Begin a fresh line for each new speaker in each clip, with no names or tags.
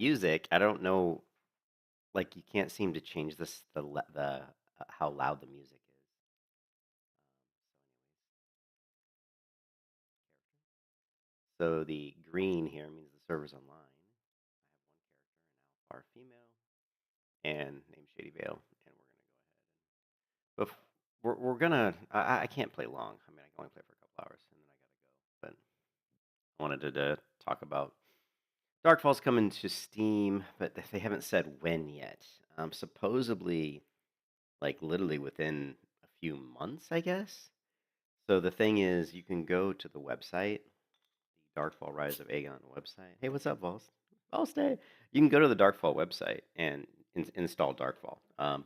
music, I don't know. Like you can't seem to change this the how loud the music is. So the green here means the server's online. I have one character, an alpha female, and named Shady Vale, and we're gonna go ahead. But we're gonna. I can't play long. I mean, I can only play for a couple hours, and then I gotta go. But I wanted to talk about Darkfall's coming to Steam, but they haven't said when yet. Supposedly, like literally within a few months, I guess. So the thing is, you can go to the website, the Darkfall Rise of Agon website. Hey, what's up, Vols? Vols Day. You can go to the Darkfall website and install Darkfall.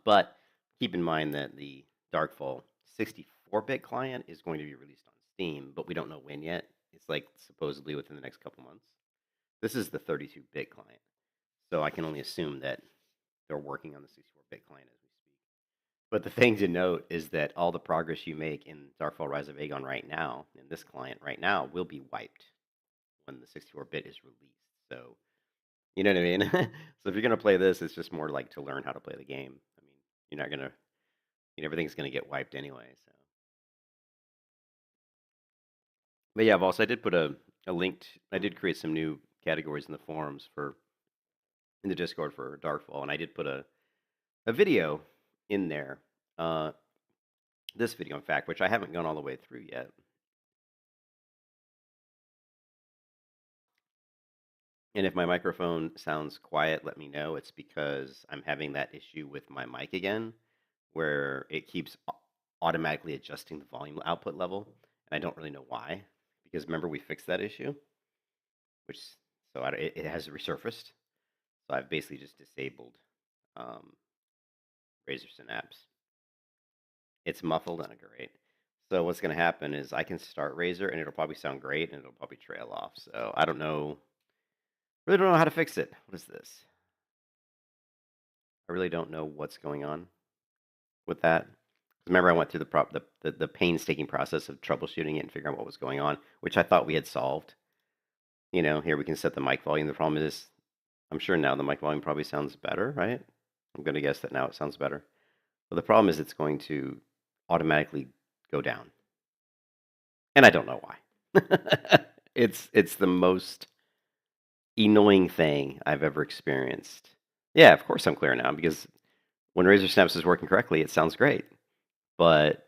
But keep in mind that the Darkfall 64-bit client is going to be released on Steam, but we don't know when yet. It's like supposedly within the next couple months. This is the 32-bit client, so I can only assume that they're working on the 64-bit client as we speak. But the thing to note is that all the progress you make in Darkfall Rise of Agon right now, in this client right now, will be wiped when the 64-bit is released. So, you know what I mean? So if you're going to play this, it's just more like to learn how to play the game. I mean, you're not going to, everything's going to get wiped anyway. So, but yeah, Voss, I did put a link. I did create some new categories in the forums in the Discord for Darkfall, and I did put a video in there. This video, in fact, which I haven't gone all the way through yet. And if my microphone sounds quiet, let me know. It's because I'm having that issue with my mic again, where it keeps automatically adjusting the volume output level. And I don't really know why, because remember we fixed that issue, which so it has resurfaced. So I've basically just disabled Razer Synapse. It's muffled and great. So what's going to happen is I can start Razer and it'll probably sound great and it'll probably trail off. So I don't know. Really don't know how to fix it. What is this? I really don't know what's going on with that. Remember, I went through the painstaking process of troubleshooting it and figuring out what was going on, which I thought we had solved. You know, here we can set the mic volume. The problem is, I'm sure now the mic volume probably sounds better, right? I'm going to guess that now it sounds better. But the problem is it's going to automatically go down. And I don't know why. It's the most annoying thing I've ever experienced. Yeah, of course I'm clear now, because when Razer Synapse is working correctly, it sounds great. But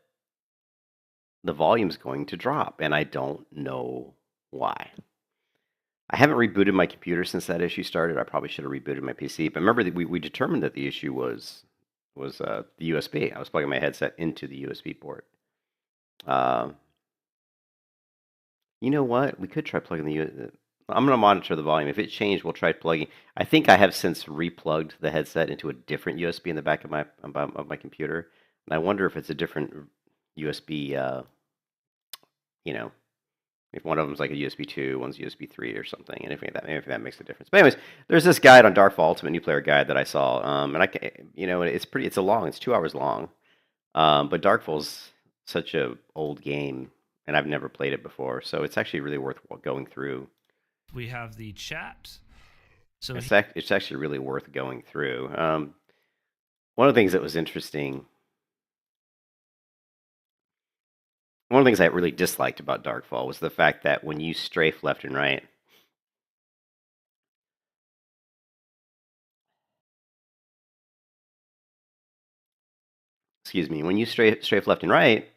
the volume's going to drop, and I don't know why. I haven't rebooted my computer since that issue started. I probably should have rebooted my PC. But remember that we determined that the issue was the USB. I was plugging my headset into the USB port. You know what? We could try plugging the. I'm going to monitor the volume. If it changed, we'll try plugging. I think I have since replugged the headset into a different USB in the back of my computer, and I wonder if it's a different USB. You know, if one of them's like a USB 2, one's USB 3 or something, and if that makes a difference. But anyways, there's this guide on Darkfall Ultimate New Player Guide that I saw, and it's 2 hours long, but Darkfall's such a old game, and I've never played it before, so it's actually really worth going through.
We have the chat. So
it's actually really worth going through. One of the things that was interesting. One of the things I really disliked about Darkfall was the fact that when you strafe left and right, when you strafe left and right,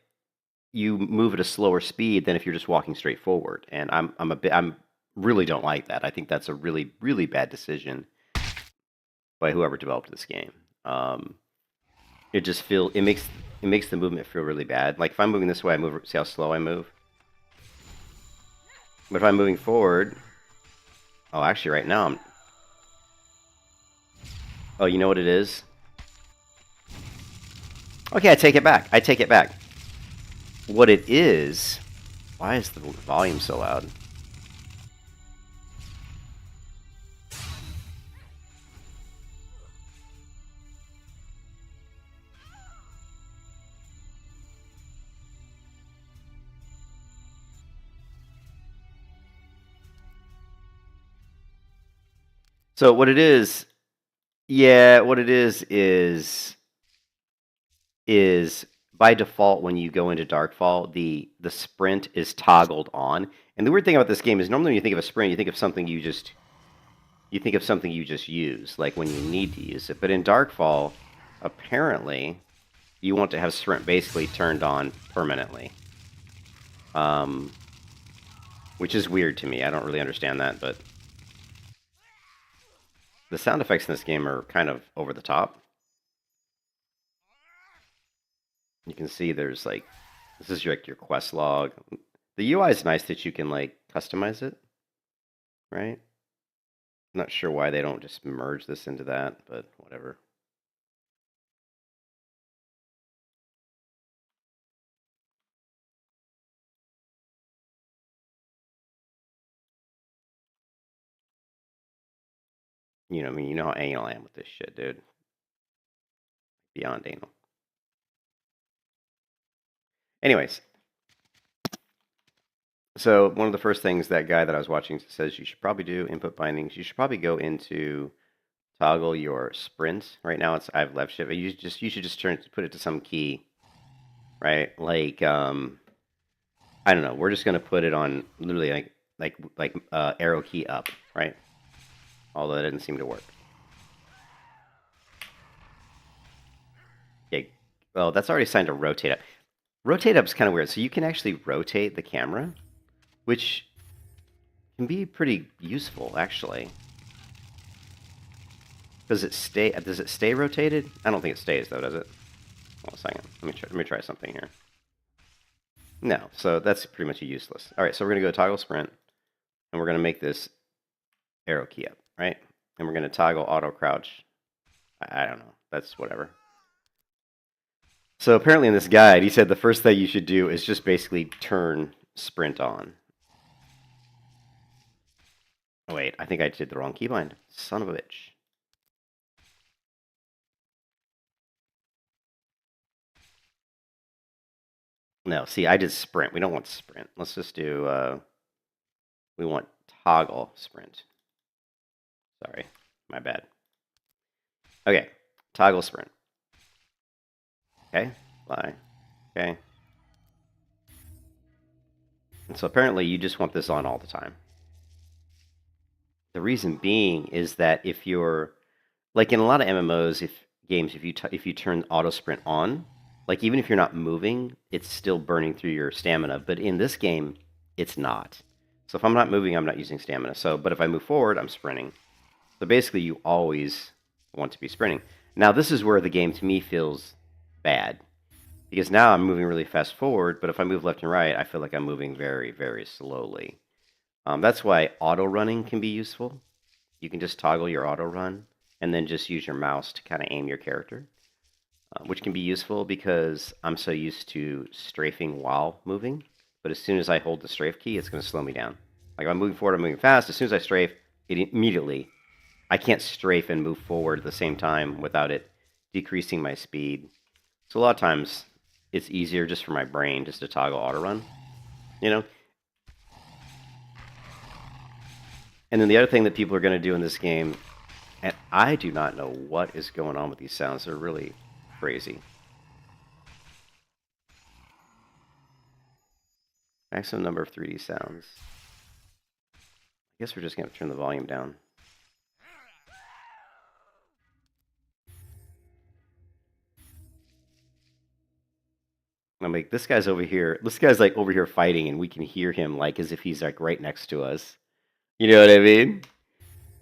you move at a slower speed than if you're just walking straight forward. And I'm really don't like that. I think that's a really, really bad decision by whoever developed this game. It makes the movement feel really bad. Like if I'm moving this way, I move. See how slow I move. But if I'm moving forward, oh, actually, right now I'm. Oh, you know what it is? Okay, I take it back. What it is. Why is the volume so loud? So what it is, yeah, what it is by default when you go into Darkfall, the sprint is toggled on. And the weird thing about this game is normally when you think of a sprint, you think of something you just use, like when you need to use it. But in Darkfall, apparently, you want to have sprint basically turned on permanently. Which is weird to me. I don't really understand that, but the sound effects in this game are kind of over the top. You can see there's like, this is like your quest log. The UI is nice that you can like customize it, right? I'm not sure why they don't just merge this into that, but whatever. You know, I mean, you know how anal I am with this shit, dude. Beyond anal. Anyways, so one of the first things that guy that I was watching says you should probably do input bindings. You should probably go into toggle your sprint. Right now it's I have left shift. You should just put it to some key, right? Like I don't know. We're just gonna put it on literally like arrow key up, right? Although that didn't seem to work. Okay. Well, that's already assigned to rotate up. Rotate up is kind of weird. So you can actually rotate the camera, which can be pretty useful actually. Does it stay rotated? I don't think it stays though, does it? Hold on a second. Let me try something here. No, so that's pretty much useless. All right, so we're gonna go toggle sprint, and we're gonna make this arrow key up, right? And we're gonna toggle auto crouch. I don't know. That's whatever. So apparently in this guide, he said the first thing you should do is just basically turn sprint on. Oh wait, I think I did the wrong keybind. Son of a bitch. No, see, I did sprint. We don't want sprint. Let's just do, we want toggle sprint. Sorry, my bad. Okay, toggle sprint. Okay, fly. Okay. And so apparently you just want this on all the time. The reason being is that if you're, like in a lot of MMOs, if you turn auto sprint on, like even if you're not moving, it's still burning through your stamina. But in this game, it's not. So if I'm not moving, I'm not using stamina. So, but if I move forward, I'm sprinting. So basically, you always want to be sprinting. Now, this is where the game to me feels bad because now I'm moving really fast forward. But if I move left and right, I feel like I'm moving very, very slowly. That's why auto running can be useful. You can just toggle your auto run and then just use your mouse to kind of aim your character, which can be useful because I'm so used to strafing while moving. But as soon as I hold the strafe key, it's going to slow me down. Like if I'm moving forward, I'm moving fast. As soon as I strafe, it immediately, I can't strafe and move forward at the same time without it decreasing my speed. So a lot of times, it's easier just for my brain just to toggle auto run, you know? And then the other thing that people are going to do in this game, and I do not know what is going on with these sounds. They're really crazy. Maximum number of 3D sounds. I guess we're just going to turn the volume down. I'm like, this guy's over here. This guy's like over here fighting, and we can hear him like as if he's like right next to us. You know what I mean?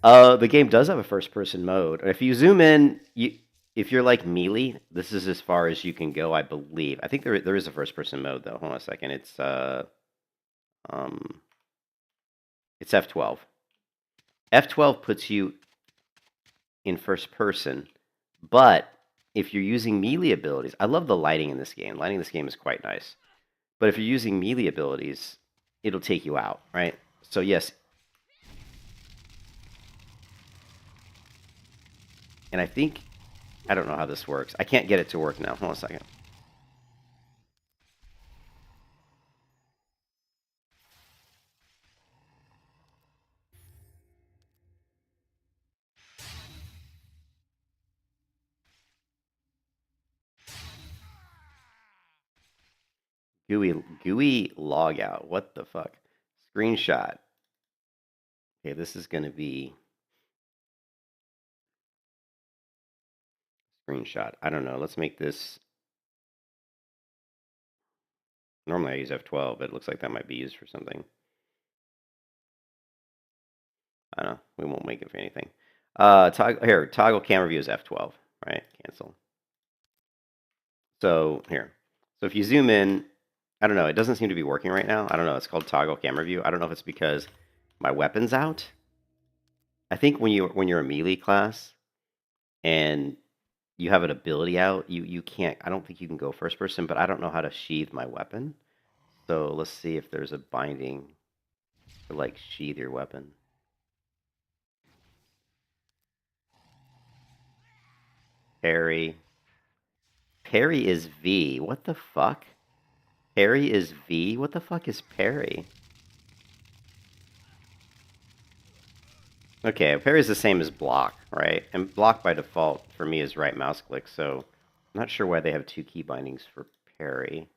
The game does have a first-person mode. If you zoom in, if you're like melee, this is as far as you can go, I believe. I think there is a first-person mode though. Hold on a second. Um, it's F12. F12 puts you in first person, but if you're using melee abilities, I love the lighting in this game. Lighting in this game is quite nice. But if you're using melee abilities, it'll take you out, right? So yes. And I think, I don't know how this works. I can't get it to work now. Hold on a second. GUI logout. What the fuck? Screenshot. Okay, this is going to be screenshot. I don't know. Let's make this. Normally I use F12, but it looks like that might be used for something. I don't know. We won't make it for anything. Toggle camera view is F12, right? Cancel. So here. So if you zoom in, I don't know. It doesn't seem to be working right now. I don't know. It's called toggle camera view. I don't know if it's because my weapon's out. I think when you're a melee class and you have an ability out, you can't. I don't think you can go first person, but I don't know how to sheathe my weapon. So let's see if there's a binding to like sheathe your weapon. Parry. Parry is V. What the fuck? Parry is V? What the fuck is parry? Okay, parry is the same as block, right? And block by default for me is right mouse click, so I'm not sure why they have two key bindings for parry.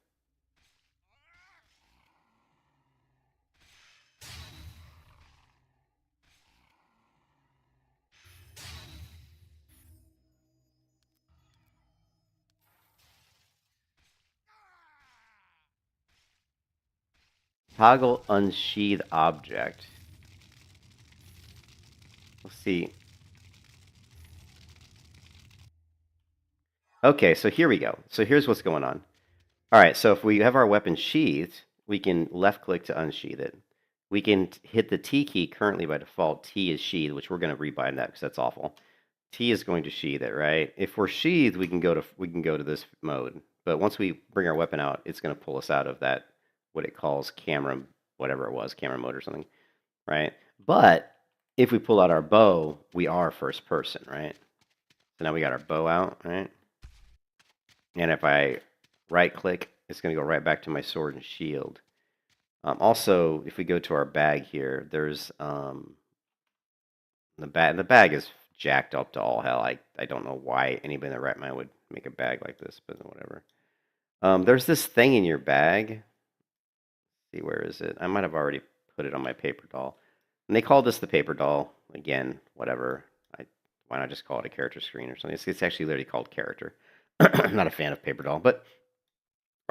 Toggle unsheath object. Let's see. Okay, so here we go. So here's what's going on. All right, so if we have our weapon sheathed, we can left click to unsheath it. We can hit the T key currently by default. T is sheathed, which we're going to rebind that because that's awful. T is going to sheathe it, right? If we're sheathed, we can go to this mode. But once we bring our weapon out, it's going to pull us out of that, what it calls camera, whatever it was, camera mode or something, right? But if we pull out our bow, we are first person, right? So now we got our bow out, right? And if I right click, it's going to go right back to my sword and shield. Also, if we go to our bag here, there's the bag is jacked up to all hell. I don't know why anybody in their right mind would make a bag like this, but whatever. There's this thing in your bag. Let's see, where is it? I might have already put it on my paper doll. And they call this the paper doll. Again, whatever. Why not just call it a character screen or something? It's actually literally called character. I'm not a fan of paper doll, but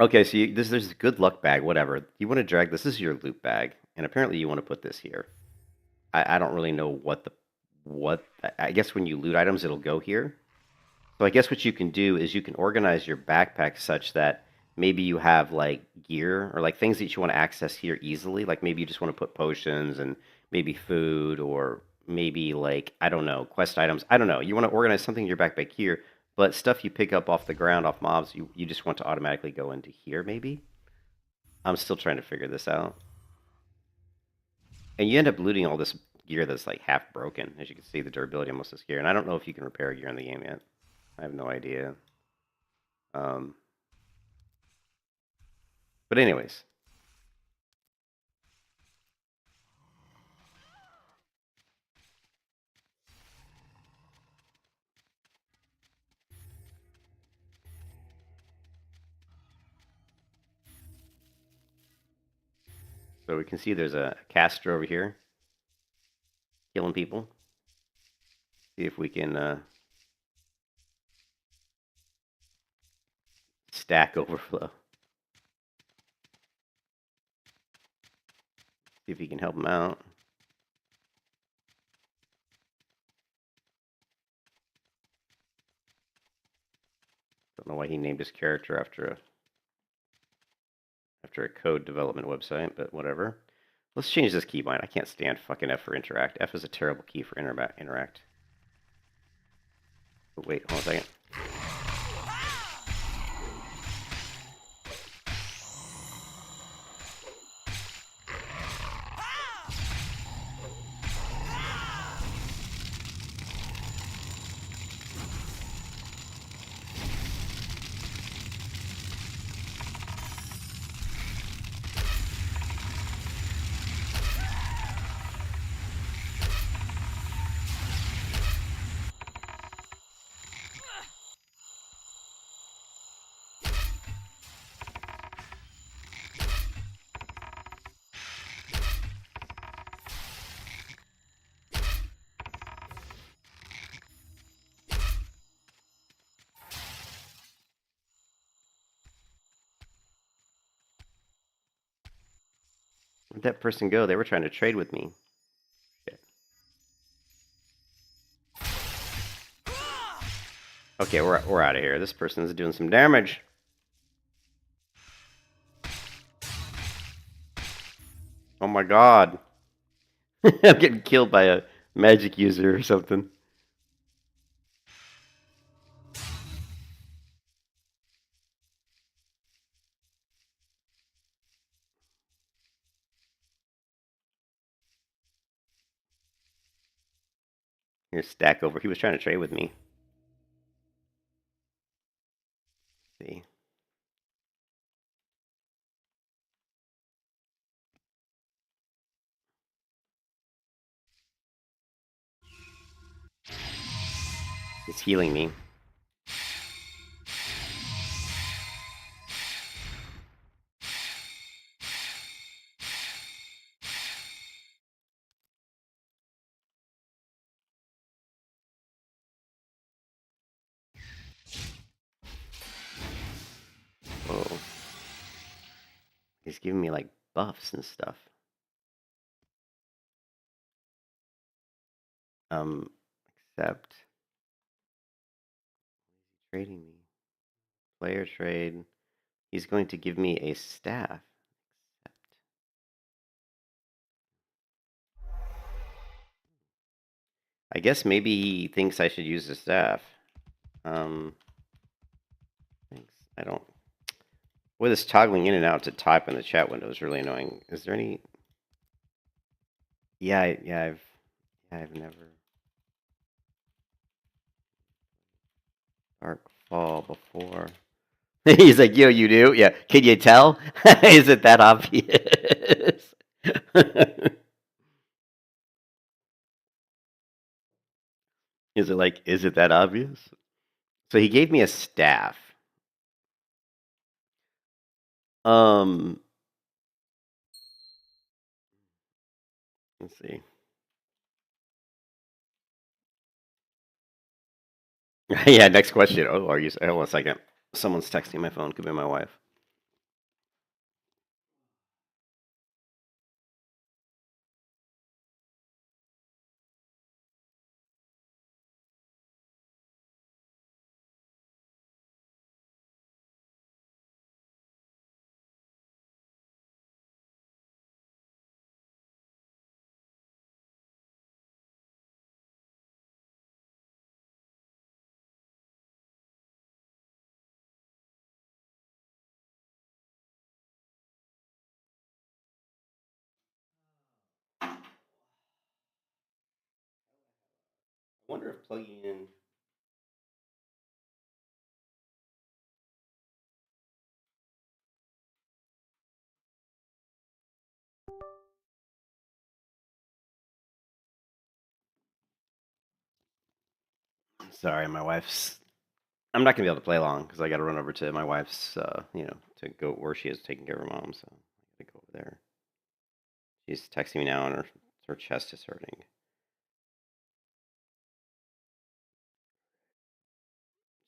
okay. So there's a good luck bag, whatever. You want to drag this. This is your loot bag, and apparently you want to put this here. I don't really know what I guess when you loot items, it'll go here. So I guess what you can do is you can organize your backpack such that maybe you have like gear or like things that you want to access here easily. Like maybe you just want to put potions and maybe food or maybe like, I don't know, quest items. I don't know. You want to organize something in your backpack here, but stuff you pick up off the ground, off mobs, you just want to automatically go into here maybe. I'm still trying to figure this out. And you end up looting all this gear that's like half broken. As you can see, the durability of most of this gear. And I don't know if you can repair gear in the game yet. I have no idea. But anyways. So we can see there's a caster over here. Killing people. See if we can stack overflow. See if he can help him out. Don't know why he named his character after a code development website, but whatever. Let's change this keybind. I can't stand fucking F for interact. F is a terrible key for interact. But wait, hold on a second. Where'd that person go? They were trying to trade with me. Shit. Okay, we're out of here. This person's doing some damage. Oh my god. I'm getting killed by a magic user or something. Here's Stack over. He was trying to trade with me. Let's see. He's healing me. Whoa. He's giving me like buffs and stuff. Accept. Trading me. Player trade. He's going to give me a staff. Accept. I guess maybe he thinks I should use the staff. Thanks. I don't. Boy, this toggling in and out to type in the chat window is really annoying. Is there any? Yeah, I've never DarkFall before. He's like, yo, you do? Yeah. Can you tell? Is it that obvious? Is it that obvious? So he gave me a staff. Let's see. Yeah, next question. Oh, are you? Hold on a second. Someone's texting my phone. Could be my wife. I wonder if plugging in. Sorry, my wife's. I'm not gonna be able to play long because I got to run over to my wife's. To go where she is taking care of her mom. So I gotta go over there. She's texting me now, and her chest is hurting.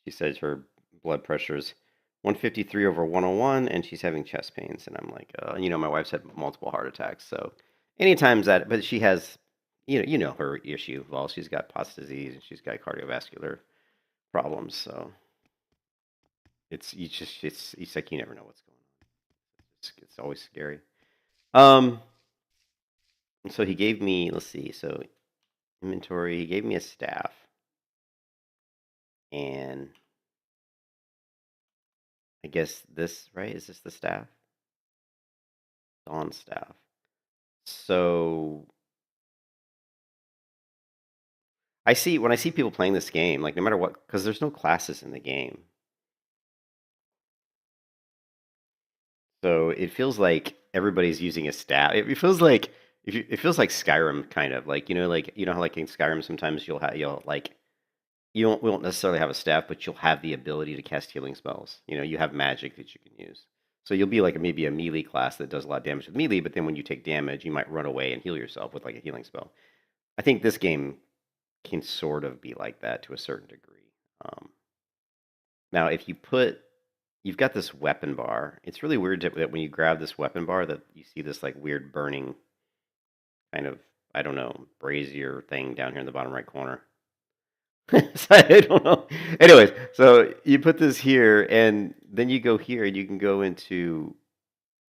She says her blood pressure is 153 over 101, and she's having chest pains. And I'm like, my wife's had multiple heart attacks, so anytime's that. But she has, her issue. Well, she's got POTS disease and she's got cardiovascular problems. So it's like you never know what's going on. It's always scary. Um, so he gave me, let's see, so inventory. He gave me a staff, and I guess this, right? Is this the staff? Dawn staff. So when I see people playing this game, like no matter what, because there's no classes in the game. So it feels like everybody's using a staff. It feels like it feels like Skyrim kind of like how like in Skyrim sometimes you won't necessarily have a staff, but you'll have the ability to cast healing spells. You have magic that you can use. So you'll be like maybe a melee class that does a lot of damage with melee, but then when you take damage, you might run away and heal yourself with like a healing spell. I think this game can sort of be like that to a certain degree. Now, if you put you've got this weapon bar. It's really weird that when you grab this weapon bar that you see this like weird burning kind of, I don't know, brazier thing down here in the bottom right corner. So I don't know. Anyways, so you put this here, and then you go here, and you can go into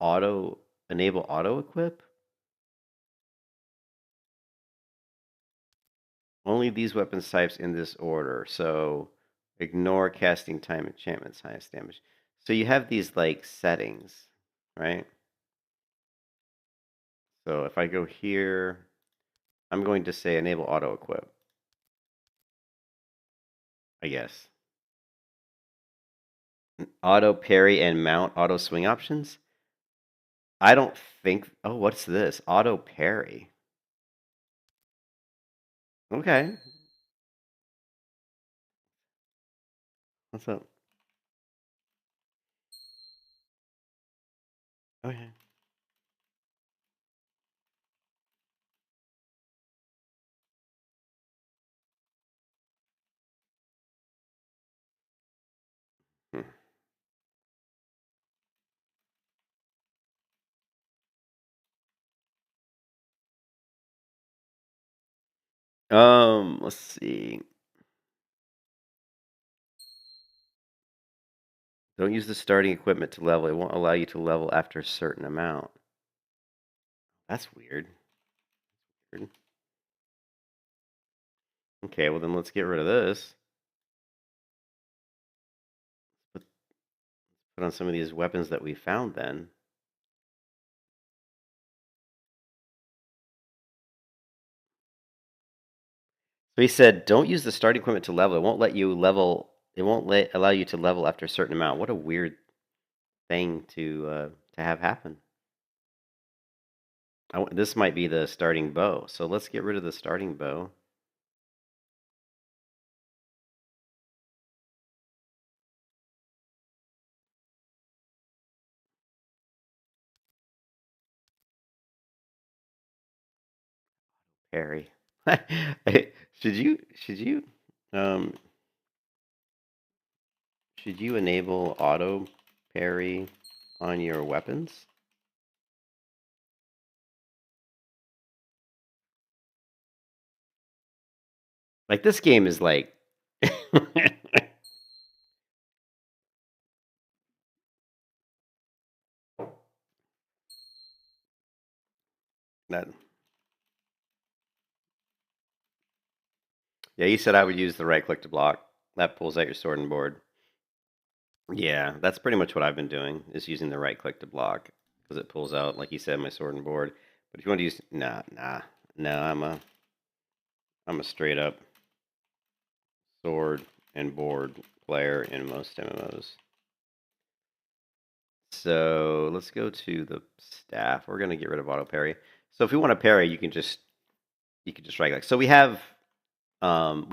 auto enable auto equip. Only these weapons types in this order. So ignore casting time, enchantments, highest damage. So you have these like settings, right? So if I go here, I'm going to say enable auto equip, I guess. Auto parry and mount auto swing options. I don't think. Oh, what's this? Auto parry. Okay. What's up? Okay. Hmm. Let's see. Don't use the starting equipment to level. It won't allow you to level after a certain amount. That's weird. Weird. Okay, well then let's get rid of this. Put, put on some of these weapons that we found then. So he said, don't use the starting equipment to level. It won't let you level. It won't allow you to level after a certain amount. What a weird thing to have happen. This might be the starting bow. So let's get rid of the starting bow. Parry. should you should you um should you enable auto parry on your weapons? Like this game is like that. Yeah, you said I would use the right click to block. That pulls out your sword and board. Yeah, that's pretty much what I've been doing, is using the right click to block because it pulls out, like you said, my sword and board. But if you want to use, no, I'm a straight up sword and board player in most MMOs. So let's go to the staff. We're gonna get rid of auto parry. So if we want to parry, you can just right click. So we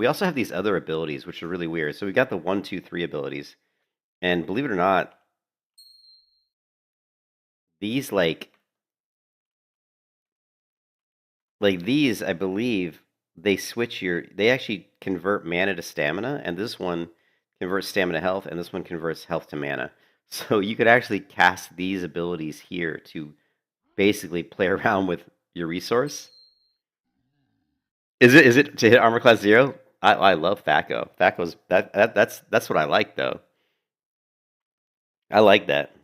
also have these other abilities which are really weird. So we got the 1, 2, 3 abilities, and believe it or not, these like these, I believe they actually convert mana to stamina, and this one converts stamina to health, and this one converts health to mana. So you could actually cast these abilities here to basically play around with your resource. Is it to hit armor class 0? I love Thaco. That's what I like though. I like that.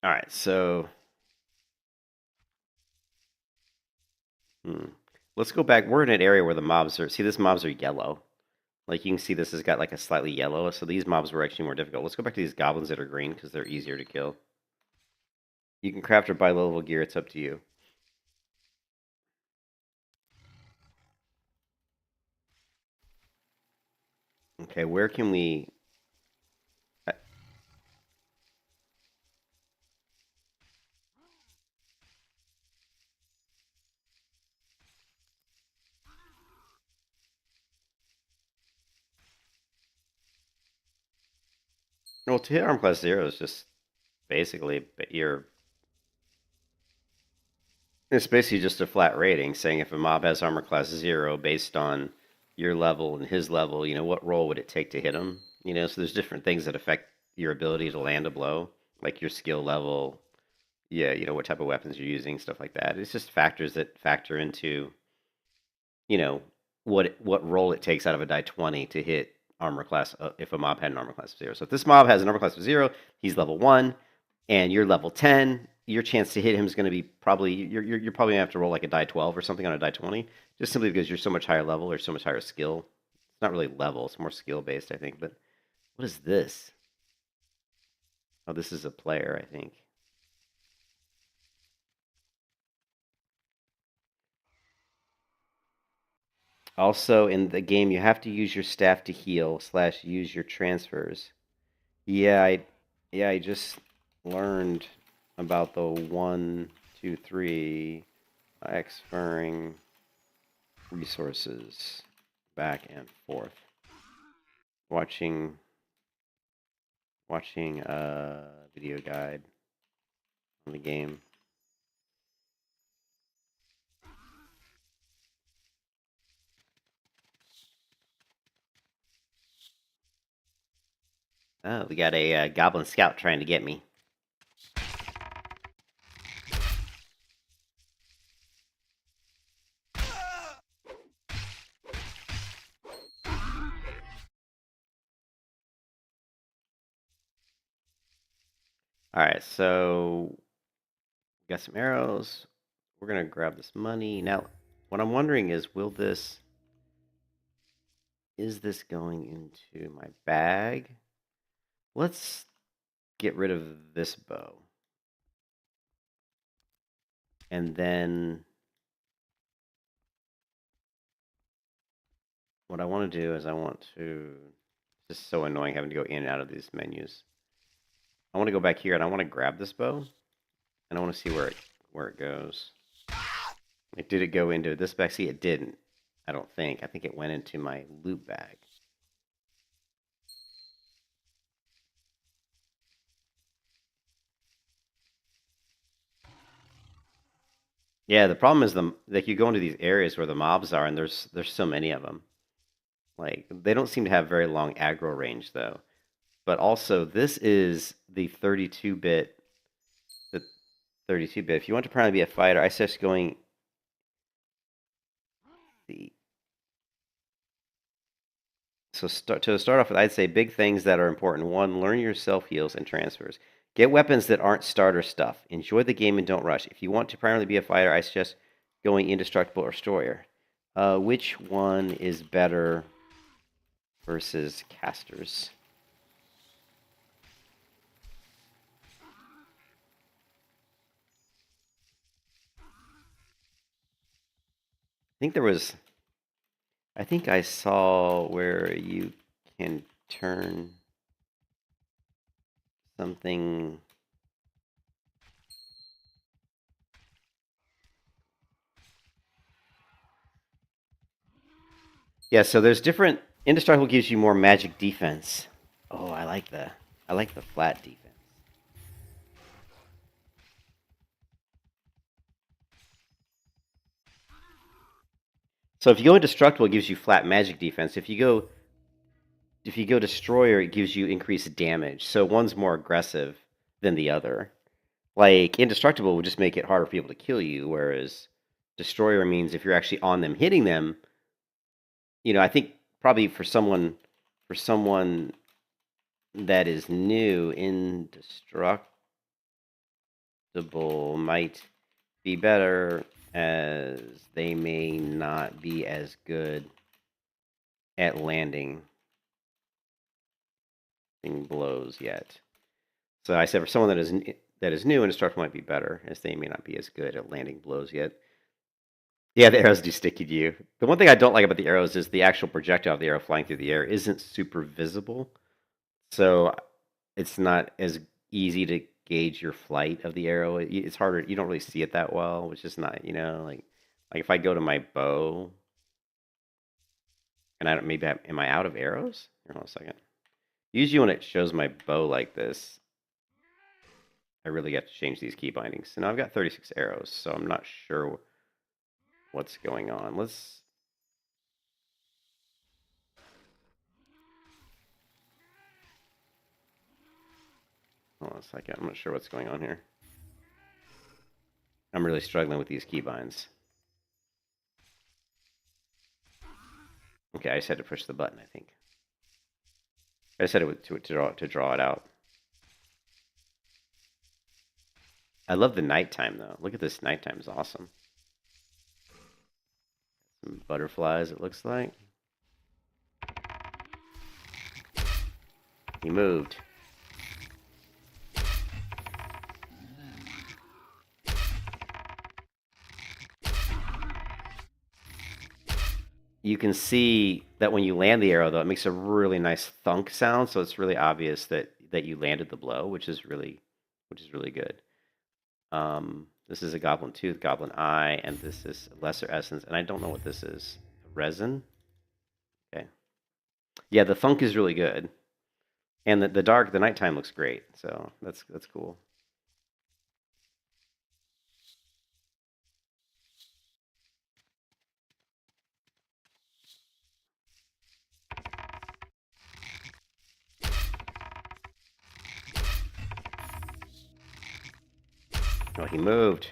All right, so hmm, let's go back. We're in an area where the mobs are. See, these mobs are yellow. Like you can see, this has got like a slightly yellow. So these mobs were actually more difficult. Let's go back to these goblins that are green because they're easier to kill. You can craft or buy low-level gear. It's up to you. Okay, where can we? uh, Well, to hit arm class 0 is just basically it's basically just a flat rating saying if a mob has armor class 0 based on your level and his level, what roll would it take to hit him? So there's different things that affect your ability to land a blow, like your skill level, yeah, what type of weapons you're using, stuff like that. It's just factors that factor into, you know, what roll it takes out of a die 20 to hit armor class if a mob had an armor class of 0. So if this mob has an armor class of 0, he's level 1 and you're level 10, your chance to hit him is going to be probably you're probably going to have to roll like a die 12 or something on a die 20 just simply because you're so much higher level or so much higher skill. It's not really level, it's more skill based, I think. But what is this? Oh, this is a player, I think. Also, in the game, you have to use your staff to heal / use your transfers. Yeah, I just learned about the 1, 2, 3 exferring resources back and forth. Watching a video guide on the game. Oh, we got a goblin scout trying to get me. All right, so we got some arrows. We're gonna grab this money now. What I'm wondering is, is this going into my bag? Let's get rid of this bow. And then what I want to do is it's just so annoying having to go in and out of these menus. I want to go back here and I want to grab this bow and I want to see where it goes. Like, did it go into this bag? See, it didn't. I don't think. I think it went into my loot bag. Yeah, the problem is like you go into these areas where the mobs are, and there's so many of them. Like they don't seem to have very long aggro range though. But also, this is the 32-bit. The 32-bit. If you want to primarily be a fighter, I suggest going the. So to start off with, I'd say big things that are important. One, learn your self heals and transfers. Get weapons that aren't starter stuff. Enjoy the game and don't rush. If you want to primarily be a fighter, I suggest going indestructible or destroyer. Which one is better versus casters? I think I saw where you can turn something. Yeah, so there's different. Indestructible gives you more magic defense. Oh, I like the flat defense. So if you go indestructible, it gives you flat magic defense. If you go destroyer, it gives you increased damage. So one's more aggressive than the other. Like indestructible would just make it harder for people to kill you, whereas destroyer means if you're actually on them hitting them, I think probably for someone that is new, indestructible might be better as they may not be as good at landing blows yet. So I said for someone that is new, indestructible might be better as they may not be as good at landing blows yet. Yeah, the arrows do stick to you. The one thing I don't like about the arrows is the actual projectile of the arrow flying through the air isn't super visible. So it's not as easy to gauge your flight of the arrow. It's harder. You don't really see it that well, which is not, like if I go to my bow and I don't, maybe am I out of arrows? Hold on a second. Usually when it shows my bow like this, I really have to change these key bindings. So now I've got 36 arrows, so I'm not sure what's going on. Let's... Hold on a second. I'm not sure what's going on here. I'm really struggling with these keybinds. Okay, I just had to push the button, I think. I just had to draw it out. I love the nighttime, though. Look at this nighttime. It's awesome. Some butterflies, it looks like. He moved. You can see that when you land the arrow, though, it makes a really nice thunk sound. So it's really obvious that you landed the blow, which is really good. This is a goblin tooth, goblin eye, and this is lesser essence. And I don't know what this is. Resin. Okay. Yeah, the thunk is really good, and the nighttime looks great. So that's cool. Oh, he moved.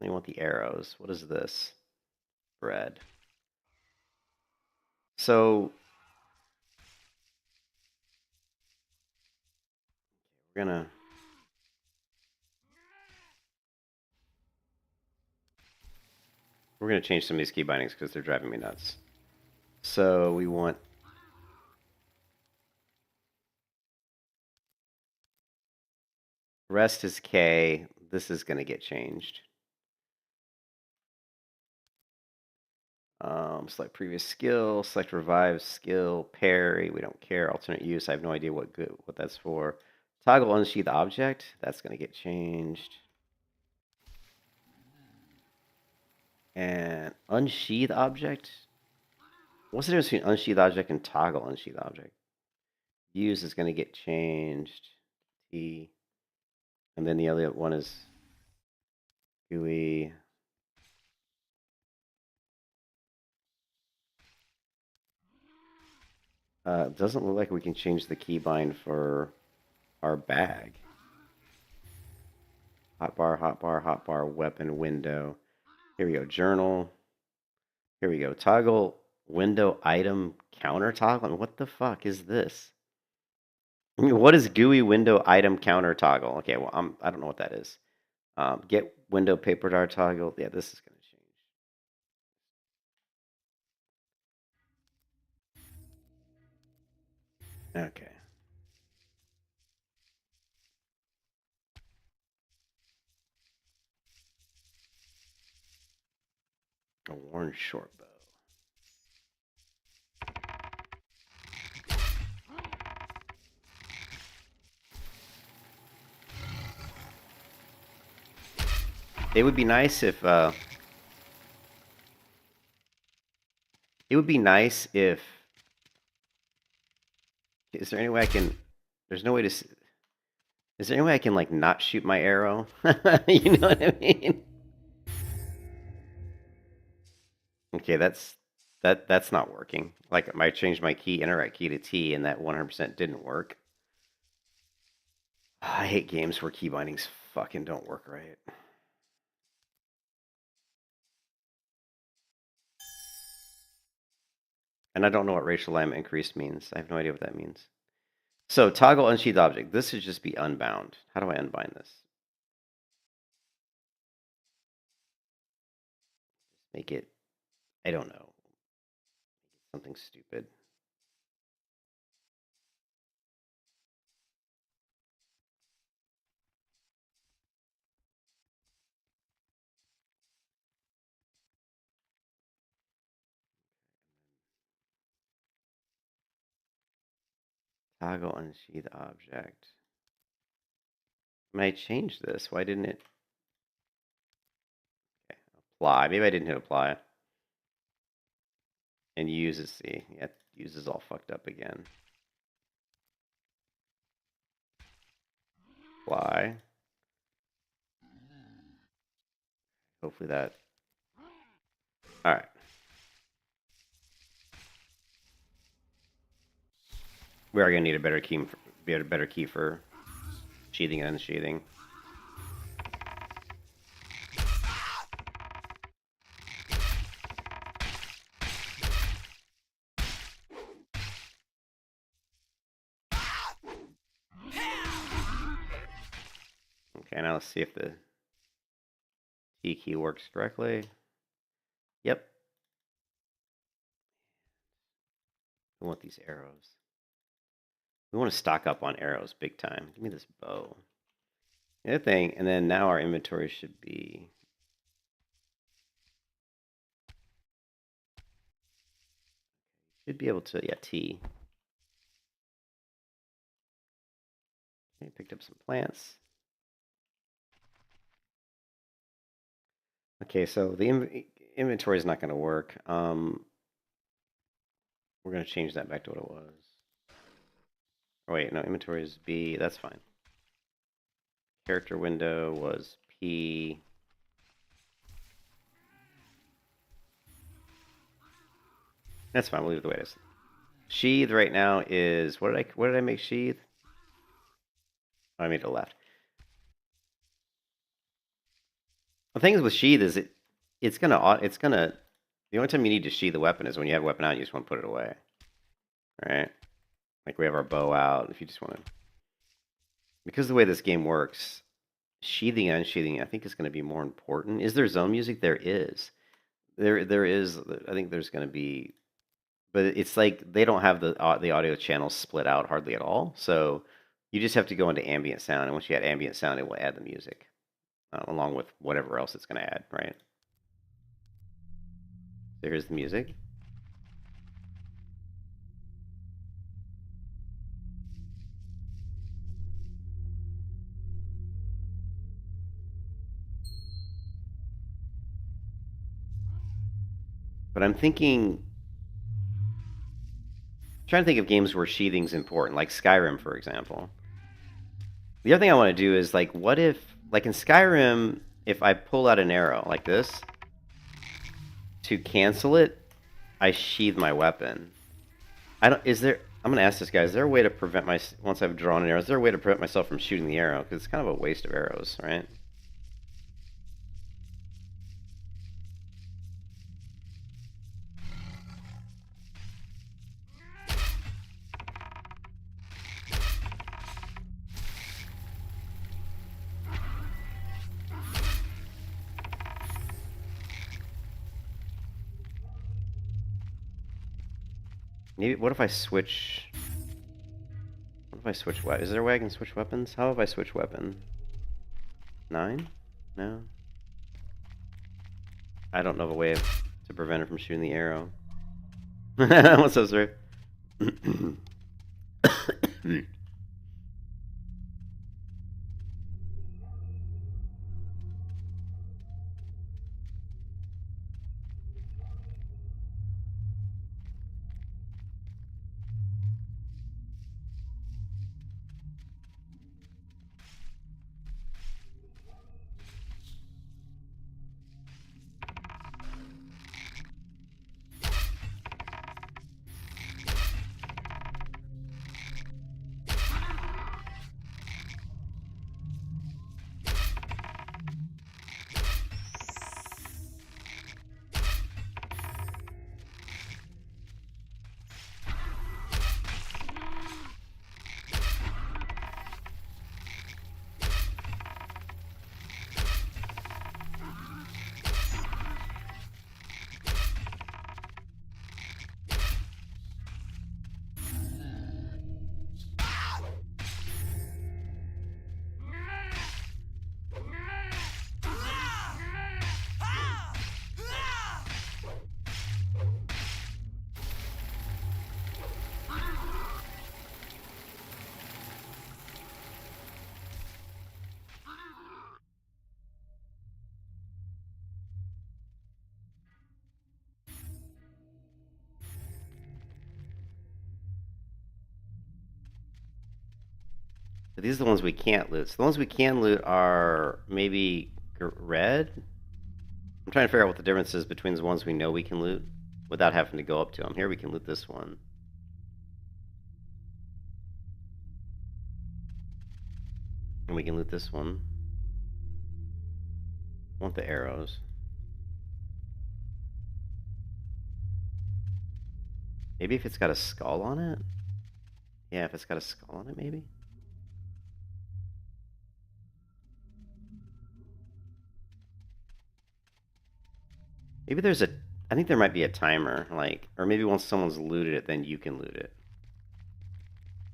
I want the arrows. What is this? Bread. So we're gonna change some of these key bindings because they're driving me nuts. So we want rest is K. This is gonna get changed. Select previous skill, select revive skill, parry. We don't care. Alternate use. I have no idea what that's for. Toggle unsheath object. That's gonna get changed. And unsheath object. What's the difference between unsheath object and toggle unsheath object? Use is gonna get changed. T. And then the other one is GUI. It doesn't look like we can change the keybind for our bag. Hotbar, weapon, window. Here we go, journal. Here we go, toggle window item counter toggle. And what the fuck is this? What is GUI window item counter toggle? Okay, well, I don't know what that is. Get window paper dart toggle. Yeah, this is going to change. Okay. A worn short bow. It would be nice if it would be nice if is there any way I can there's no way to is there any way I can like not shoot my arrow? You know what I mean? Okay, that's not working. Like I changed my key interact key to T and that 100% didn't work. I hate games where key bindings fucking don't work right. And I don't know what racial alignment increased means. I have no idea what that means. So toggle unsheath object. This should just be unbound. How do I unbind this? Make it, I don't know, something stupid. Toggle unsheath object. I mean, I changed this. Why didn't it? Okay, apply. Maybe I didn't hit apply. And use is see. Yeah, use is all fucked up again. Apply. Hopefully that. All right. We are gonna need a better key for sheathing and unsheathing. Okay, now let's see if the T key works correctly. Yep. We want these arrows. We want to stock up on arrows big time. Give me this bow. The other thing, and then now our inventory should be. Should be able to, yeah, T. Okay, picked up some plants. Okay, so the inventory is not going to work. We're going to change that back to what it was. Oh, wait, no, inventory is B. That's fine. Character window was P. That's fine. We'll leave it the way it is. Sheath right now is what did I make sheath? Oh, I made it left. The thing is with sheath is it's gonna the only time you need to sheath the weapon is when you have a weapon out. You just want to put it away, right? Like we have our bow out. If you just want to, because the way this game works, sheathing and unsheathing I think is going to be more important. Is there zone music? There is. There is. I think there's going to be, but it's like they don't have the audio channels split out hardly at all. So you just have to go into ambient sound, and once you add ambient sound, it will add the music along with whatever else it's going to add, right? So here's the music. But I'm trying to think of games where sheathing's important, like Skyrim, for example. The other thing I want to do is like, what if, like in Skyrim, if I pull out an arrow like this to cancel it, I sheath my weapon. I'm gonna ask this guy, is there a way to prevent once I've drawn an arrow, is there a way to prevent myself from shooting the arrow? Because it's kind of a waste of arrows, right? Maybe, what if I switch weapons? Is there a way I can switch weapons? How have I switched weapon? 9? No. I don't know of a way to prevent it from shooting the arrow. What's up, sir? But these are the ones we can't loot. So the ones we can loot are maybe red. I'm trying to figure out what the difference is between the ones we know we can loot without having to go up to them. Here we can loot this one. And we can loot this one. I want the arrows. Maybe if it's got a skull on it? Yeah, if it's got a skull on it, maybe? Maybe there's a... I think there might be a timer, like... Or maybe once someone's looted it, then you can loot it.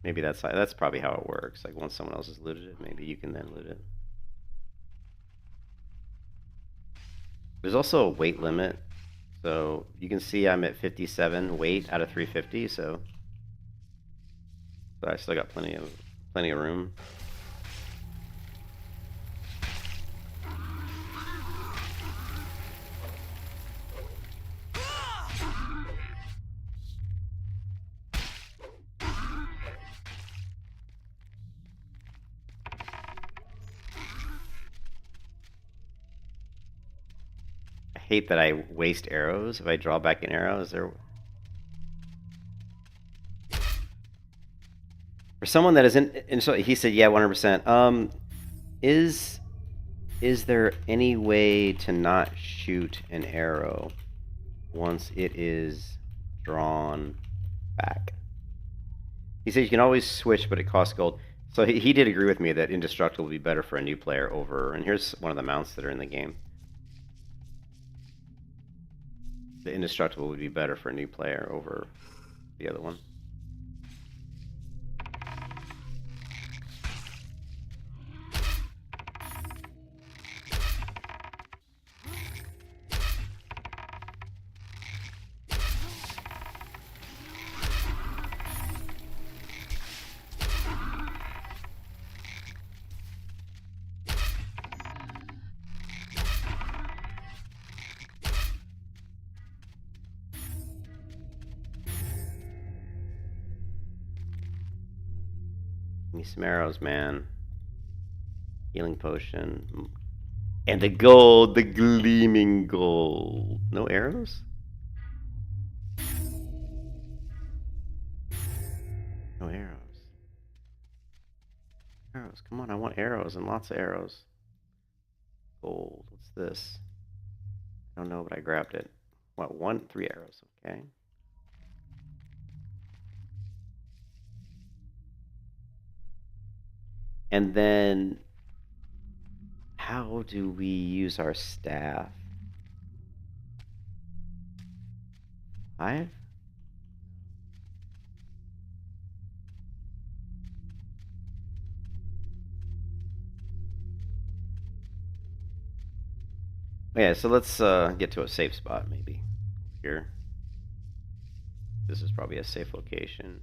Maybe that's probably how it works. Like, once someone else has looted it, maybe you can then loot it. There's also a weight limit. So, you can see I'm at 57 weight out of 350, so I still got plenty of room. I hate that I waste arrows if I draw back an arrow. Is there... For someone that isn't... And so he said, yeah, 100%. Is there any way to not shoot an arrow once it is drawn back? He says you can always switch, but it costs gold. So he did agree with me that indestructible would be better for a new player over... And here's one of the mounts that are in the game. The indestructible would be better for a new player over the other one. Give me some arrows, man. Healing potion. And the gold, the gleaming gold. No arrows? No arrows. Arrows, come on, I want arrows and lots of arrows. Gold, what's this? I don't know, but I grabbed it. What, 3 arrows, okay. And then, how do we use our staff? 5? Yeah, so let's get to a safe spot, maybe. Here. This is probably a safe location.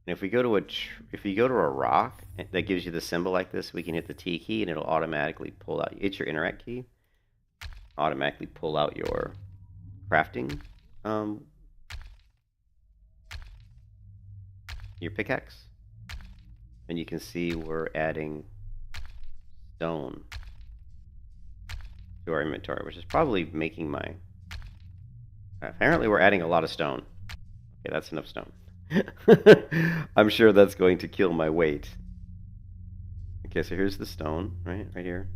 And if we go to a rock that gives you the symbol like this, we can hit the T key and it'll automatically pull out. It's your interact key. Automatically pull out your crafting, your pickaxe, and you can see we're adding stone to our inventory, which is probably making my. Apparently, we're adding a lot of stone. Okay, that's enough stone. I'm sure that's going to kill my weight. Okay, so here's the stone, right here.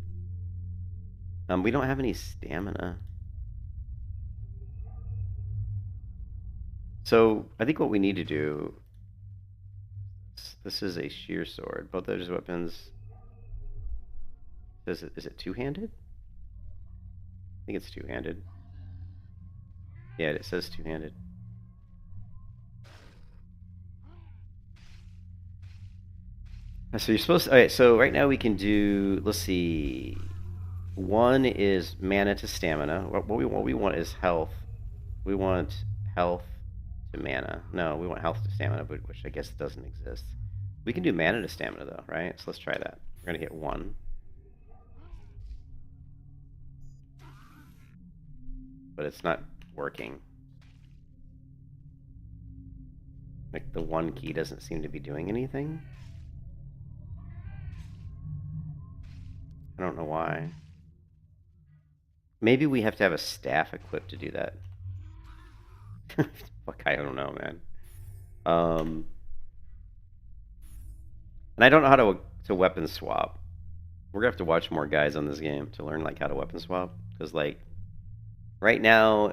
We don't have any stamina. So I think what we need to do. This is a shear sword. Both those weapons. Is it two-handed? I think it's two-handed. Yeah, it says two-handed. So you're supposed to, all right, so right now we can do, let's see, 1 is mana to stamina. What we want is health. We want health to mana. No, we want health to stamina, which I guess doesn't exist. We can do mana to stamina though, right? So let's try that. We're gonna hit 1. But it's not working. Like the 1 key doesn't seem to be doing anything. I don't know why. Maybe we have to have a staff equipped to do that. Fuck, I don't know, man. And I don't know how to weapon swap. We're gonna have to watch more guys on this game to learn like how to weapon swap. Because like right now,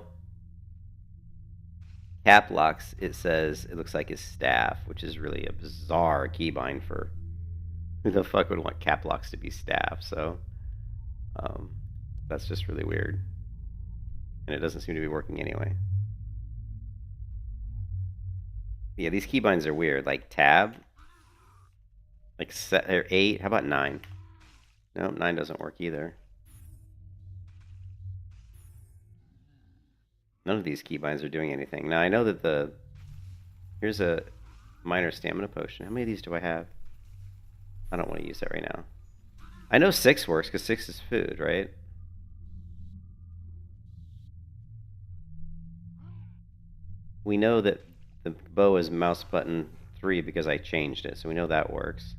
cap locks it says it looks like his staff, which is really a bizarre keybind for who the fuck would want cap locks to be staff. So that's just really weird, and it doesn't seem to be working anyway. Yeah, these keybinds are weird. Like tab, like set or 8. How about 9? No, 9 doesn't work either. None of these keybinds are doing anything. Now I know that here's a minor stamina potion. How many of these do I have? I don't want to use that right now. I know 6 works because 6 is food, right? We know that the bow is mouse button 3 because I changed it, so we know that works.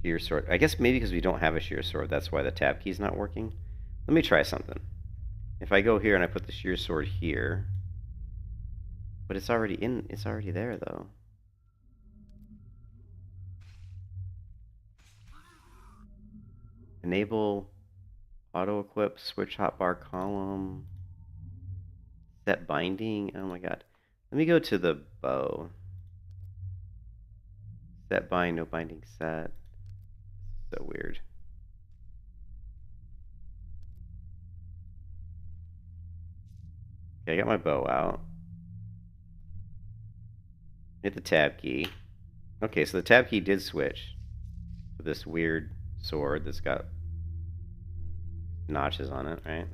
Shear sword. I guess maybe because we don't have a shear sword, that's why the tab key's not working. Let me try something. If I go here and I put the shear sword here, but it's already there though. Enable auto equip, switch hotbar column, set binding. Oh my god. Let me go to the bow. Set bind, no binding set. So weird. Okay, I got my bow out. Hit the tab key. Okay, so the tab key did switch to this weird sword that's got notches on it, right?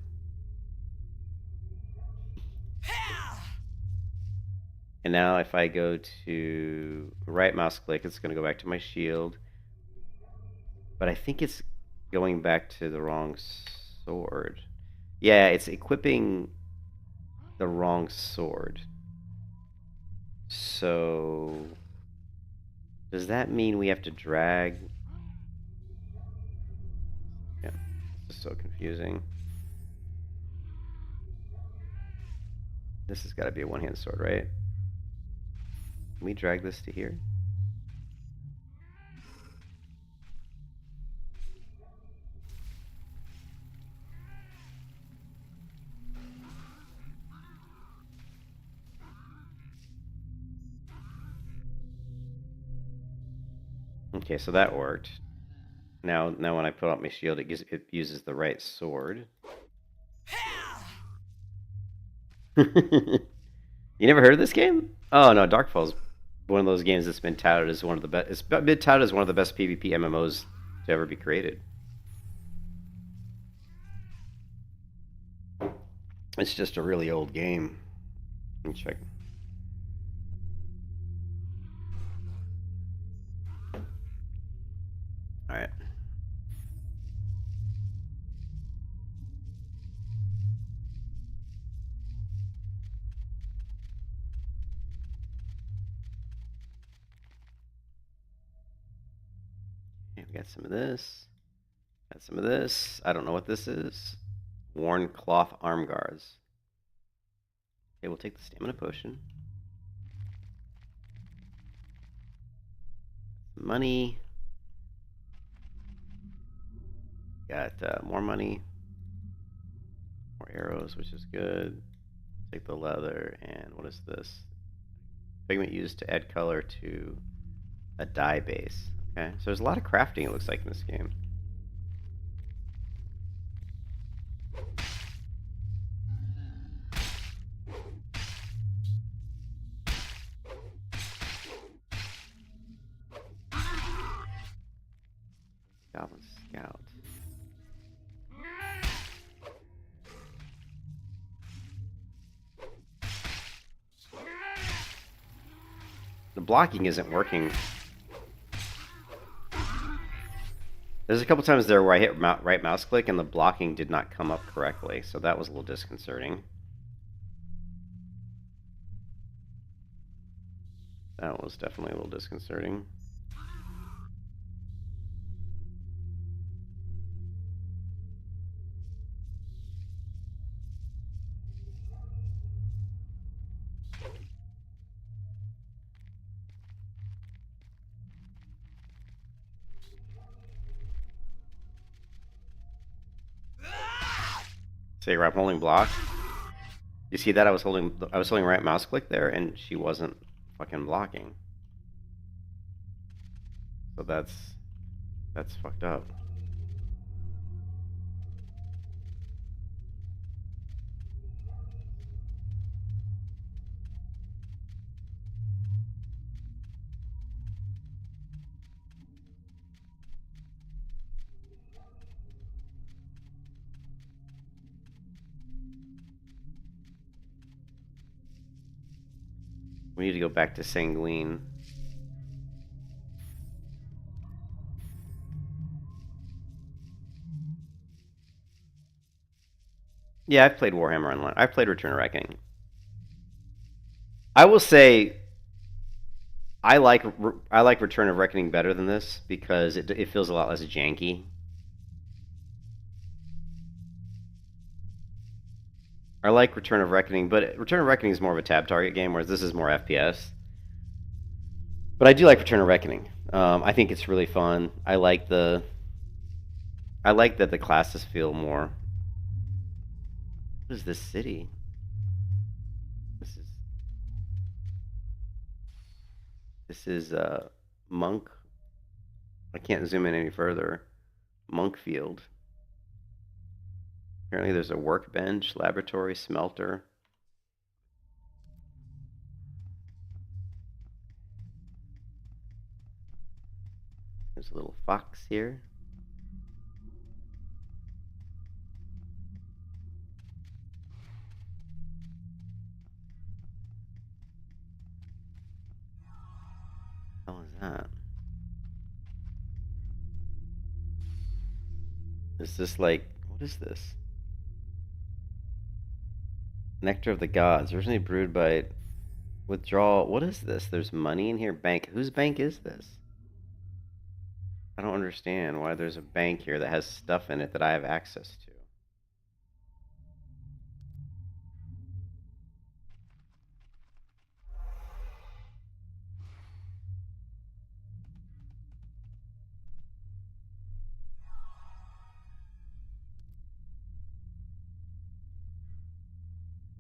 And now if I go to right mouse click, it's going to go back to my shield. But I think it's going back to the wrong sword. Yeah, it's equipping the wrong sword. So does that mean we have to drag? Yeah, this is so confusing. This has got to be a one-hand sword, right? Can we drag this to here? Okay, so that worked. Now when I put out my shield, it uses the right sword. You never heard of this game? Oh no, DarkFall's one of those games that's been touted as one of the best. It's been touted as one of the best PvP MMOs to ever be created. It's just a really old game. Let me check. All right. Okay, we got some of this. Got some of this. I don't know what this is. Worn cloth arm guards. Okay, we'll take the stamina potion. Money. Got more money. More arrows, which is good. Take the leather, and what is this? Pigment used to add color to a dye base. Okay, so there's a lot of crafting, it looks like, in this game. Goblin Scout. The blocking isn't working. There's a couple times there where I hit right mouse click and the blocking did not come up correctly, so that was a little disconcerting. That was definitely a little disconcerting. say where I'm holding block. You see that I was holding right mouse click there, and she wasn't fucking blocking. So that's fucked up. We need to go back to Sanguine. Yeah, I've played Warhammer Online. I've played Return of Reckoning. I will say I like Return of Reckoning better than this because it feels a lot less janky. I like Return of Reckoning, but Return of Reckoning is more of a tab target game, whereas this is more FPS. But I do like Return of Reckoning. I think it's really fun. I like that the classes feel more. What is this city? This is Monk. I can't zoom in any further. Monkfield. Apparently, there's a workbench, laboratory, smelter. There's a little fox here. What the hell is that? Is this like, what is this? Nectar of the Gods, originally brewed by withdrawal. What is this? There's money in here. Bank. Whose bank is this? I don't understand why there's a bank here that has stuff in it that I have access to.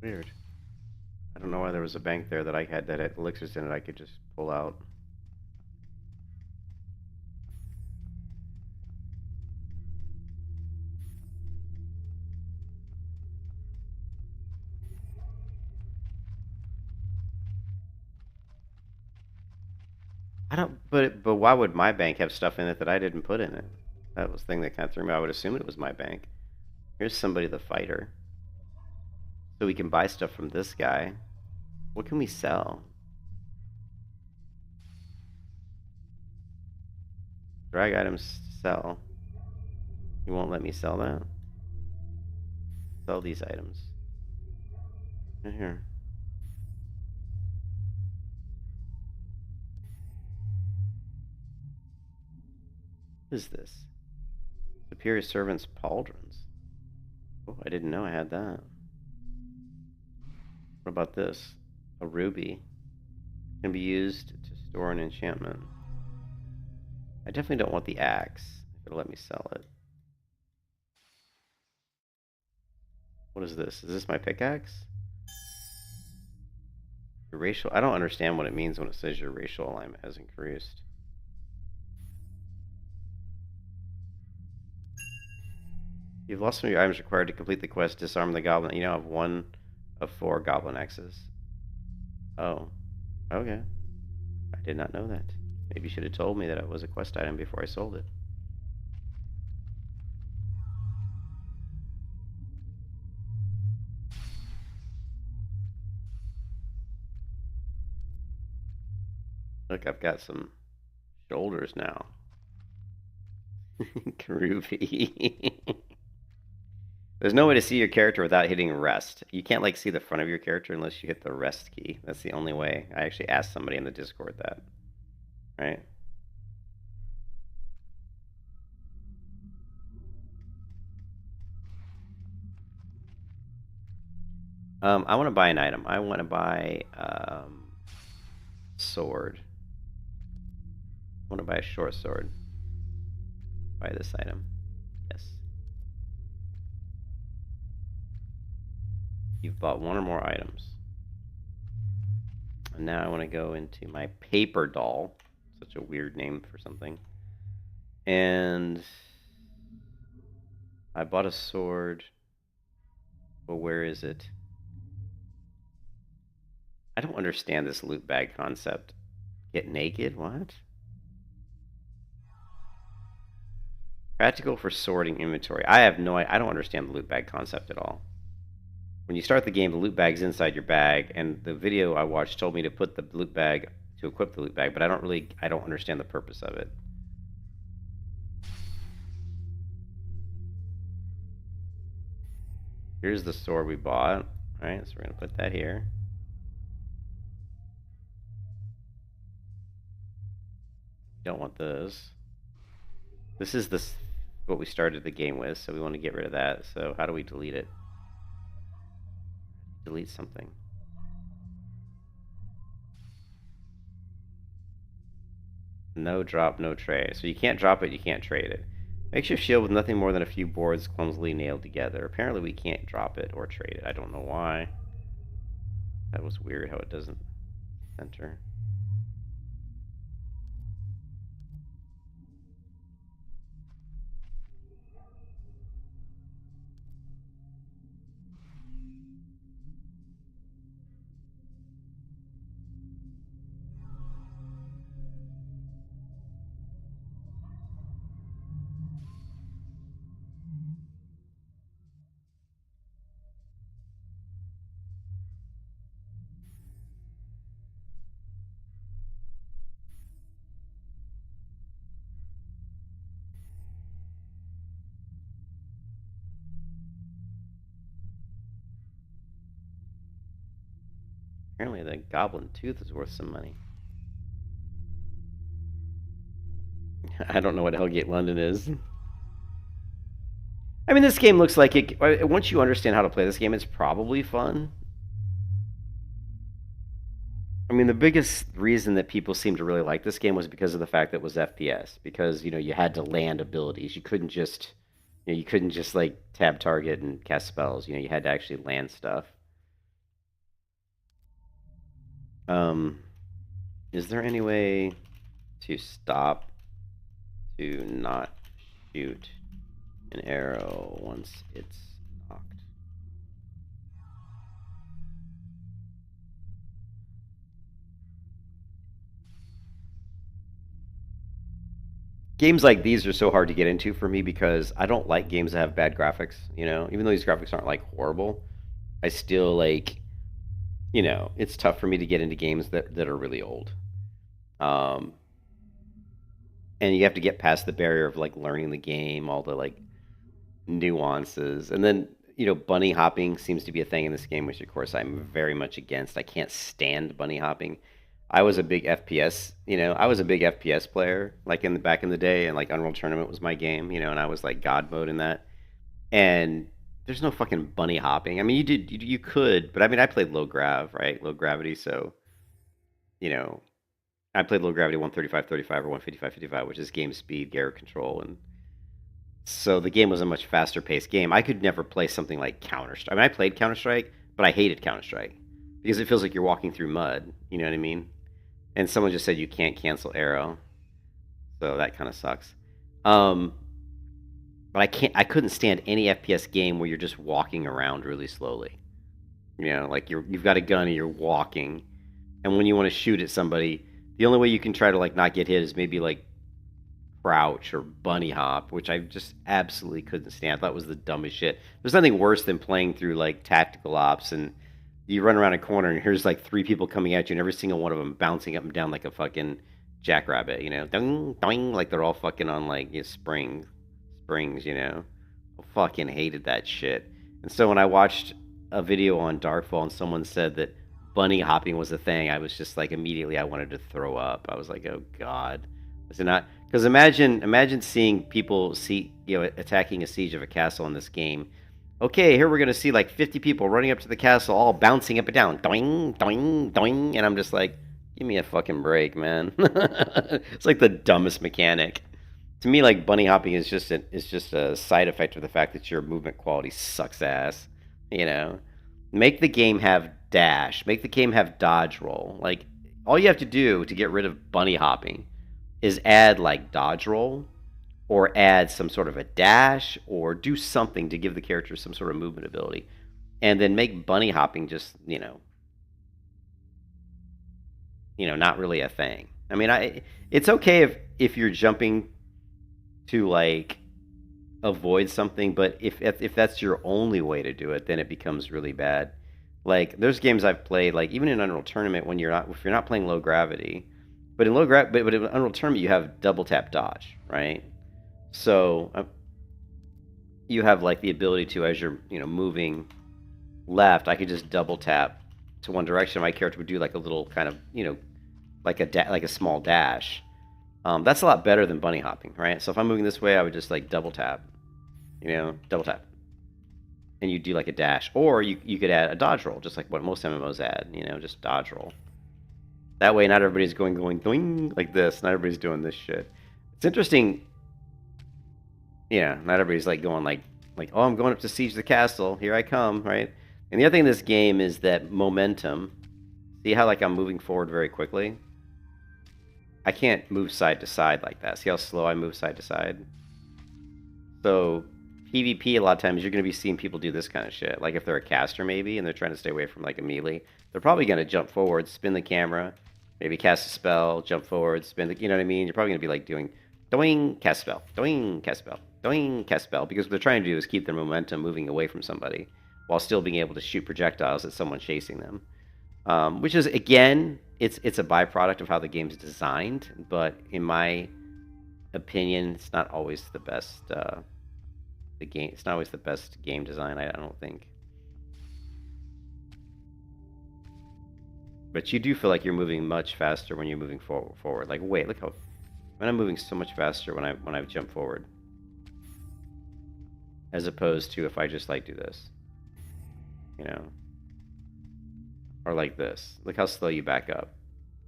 Weird. I don't know why there was a bank there that I had that had elixirs in it I could just pull out. I don't, but why would my bank have stuff in it that I didn't put in it? That was the thing that kind of threw me. I would assume it was my bank. Here's somebody the fighter. So we can buy stuff from this guy. What can we sell? Drag items to sell. You won't let me sell that? Sell these items. Right here. What is this? Superior Servant's Pauldrons. Oh, I didn't know I had that. What about this? A ruby. Can be used to store an enchantment. I definitely don't want the axe. It'll let me sell it. What is this? Is this my pickaxe? Your racial... I don't understand what it means when it says your racial alignment has increased. You've lost some of your items required to complete the quest, disarm the goblin. You now have 1 of 4 goblin axes. Oh. Okay. I did not know that. Maybe you should have told me that it was a quest item before I sold it. Look, I've got some shoulders now. Groovy. There's no way to see your character without hitting rest. You can't like see the front of your character unless you hit the rest key. That's the only way. I actually asked somebody in the Discord that. Right? I want to buy an item. I want to buy sword. I want to buy a short sword. Buy this item. Yes. You've bought one or more items. And now I want to go into my paper doll. Such a weird name for something. And I bought a sword. Well, where is it? I don't understand this loot bag concept. Get naked? What? Practical for sorting inventory. I don't understand the loot bag concept at all. When you start the game, the loot bag's inside your bag, and the video I watched told me to put the loot bag, to equip the loot bag, but I don't understand the purpose of it. Here's the sword we bought. Alright, so we're going to put that here. Don't want this. This is what we started the game with, so we want to get rid of that. So how do we delete it? Delete something. No drop, no tray. So you can't drop it, you can't trade it. Makes your shield with nothing more than a few boards clumsily nailed together. Apparently we can't drop it or trade it. I don't know why. That was weird how it doesn't center. Apparently the goblin tooth is worth some money. I don't know what Hellgate London is. I mean, this game looks like it. Once you understand how to play this game, it's probably fun. I mean, the biggest reason that people seem to really like this game was because of the fact that it was FPS. Because you had to land abilities. You couldn't just, like tab target and cast spells. You had to actually land stuff. Is there any way to stop to not shoot an arrow once it's knocked? Games like these are so hard to get into for me because I don't like games that have bad graphics, even though these graphics aren't like horrible, I still like, it's tough for me to get into games that are really old. And you have to get past the barrier of like learning the game, all the like nuances. And then, bunny hopping seems to be a thing in this game, which of course I'm very much against. I can't stand bunny hopping. I was a big FPS, I was a big FPS player, like back in the day, and like Unreal Tournament was my game, and I was like God mode in that. And there's no fucking bunny hopping. I mean, you could, but I mean, I played low grav, right? Low gravity, so you know, I played low gravity 135, 35 or 155, 55, which is game speed, Garrett control, and so the game was a much faster paced game. I could never play something like Counter Strike. I mean, I played Counter Strike, but I hated Counter Strike because it feels like you're walking through mud. You know what I mean? And someone just said you can't cancel arrow, so that kind of sucks. But I couldn't stand any FPS game where you're just walking around really slowly. Like you've got a gun and you're walking, and when you want to shoot at somebody, the only way you can try to like not get hit is maybe like crouch or bunny hop, which I just absolutely couldn't stand. I thought was the dumbest shit. There's nothing worse than playing through like tactical ops and you run around a corner and here's like three people coming at you and every single one of them bouncing up and down like a fucking jackrabbit, doing, doing, like they're all fucking on like springs, I fucking hated that shit. And so when I watched a video on DarkFall and someone said that bunny hopping was a thing, I was just like immediately I wanted to throw up. I was like, oh god, is it not? Because imagine seeing people attacking a siege of a castle in this game. Okay, here we're gonna see like 50 people running up to the castle, all bouncing up and down, doing, doing, doing, and I'm just like, give me a fucking break, man. It's like the dumbest mechanic. To me, like bunny hopping is just a side effect of the fact that your movement quality sucks ass, Make the game have dash. Make the game have dodge roll. Like all you have to do to get rid of bunny hopping is add like dodge roll or add some sort of a dash or do something to give the character some sort of movement ability. And then make bunny hopping just, not really a thing. I mean, it's okay if you're jumping to like avoid something, but if that's your only way to do it, then it becomes really bad. Like there's games I've played, like even in Unreal Tournament, when if you're not playing low gravity, but but in Unreal Tournament you have double tap dodge, right? So you have like the ability to, as you're moving left, I could just double tap to one direction. My character would do like a little kind of like like a small dash. That's a lot better than bunny hopping, right? So if I'm moving this way, I would just like double tap, double tap, and you do like a dash, or you could add a dodge roll, just like what most MMOs add, just dodge roll. That way, not everybody's going doing like this. Not everybody's doing this shit. It's interesting. Yeah, not everybody's like going like oh, I'm going up to siege the castle. Here I come, right? And the other thing in this game is that momentum. See how like I'm moving forward very quickly? I can't move side to side like that. See how slow I move side to side? So PvP, a lot of times you're going to be seeing people do this kind of shit. Like if they're a caster maybe, and they're trying to stay away from like a melee, they're probably going to jump forward, spin the camera, maybe cast a spell, jump forward, spin the, you know what I mean? You're probably going to be like doing, doing, cast spell, doing, cast spell, doing, cast spell, because what they're trying to do is keep their momentum moving away from somebody while still being able to shoot projectiles at someone chasing them. Which is, again, it's a byproduct of how the game's designed, but in my opinion, it's not always the best. It's not always the best game design. I don't think. But you do feel like you're moving much faster when you're moving forward. Like, wait, look how when I'm moving so much faster when I jump forward, as opposed to if I just like do this, or like this. Look how slow you back up.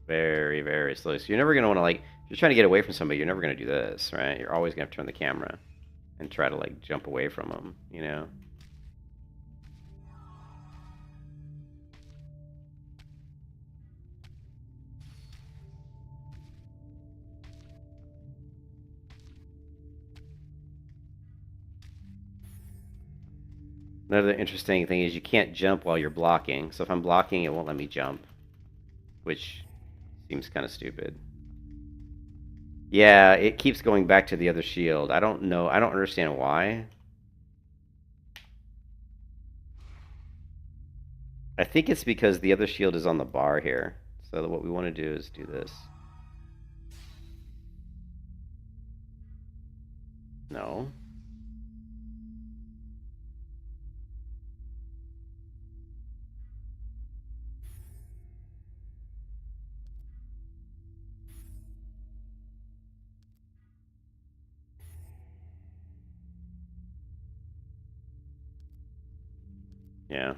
Very, very slow. So you're never gonna want to like. If you're trying to get away from somebody, you're never gonna do this, right? You're always gonna have to turn the camera and try to like jump away from them. Another interesting thing is you can't jump while you're blocking. So if I'm blocking, it won't let me jump, which seems kind of stupid. Yeah, it keeps going back to the other shield. I don't know. I don't understand why. I think it's because the other shield is on the bar here. So what we want to do is do this. No. Yeah.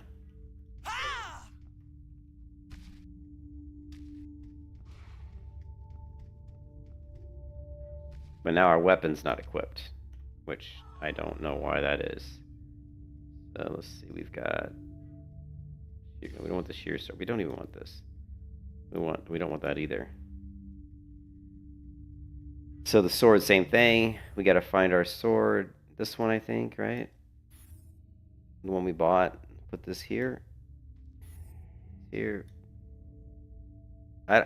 But now our weapon's not equipped, which I don't know why that is. So let's see. We've got. We don't want the shear sword. We don't even want this. We don't want that either. So the sword, same thing. We got to find our sword. This one, I think, right? The one we bought. Put this here. Here. And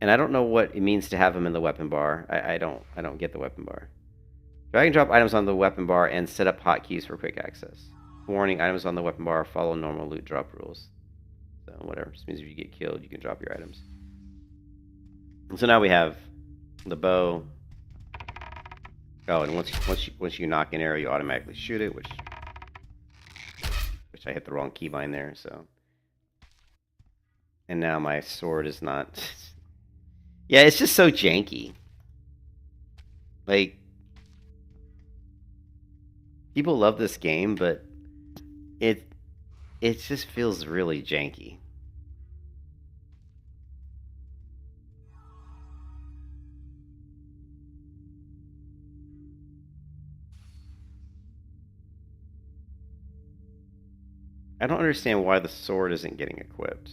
I don't know what it means to have them in the weapon bar. I don't get the weapon bar. Drag and drop items on the weapon bar and set up hotkeys for quick access. Warning: items on the weapon bar follow normal loot drop rules. So whatever. Just means if you get killed, you can drop your items. And so now we have the bow. Oh, and once you knock an arrow, you automatically shoot it, which I hit the wrong keybind there. So, and now my sword is not. Yeah, it's just so janky. Like, people love this game, but it just feels really janky. I don't understand why the sword isn't getting equipped.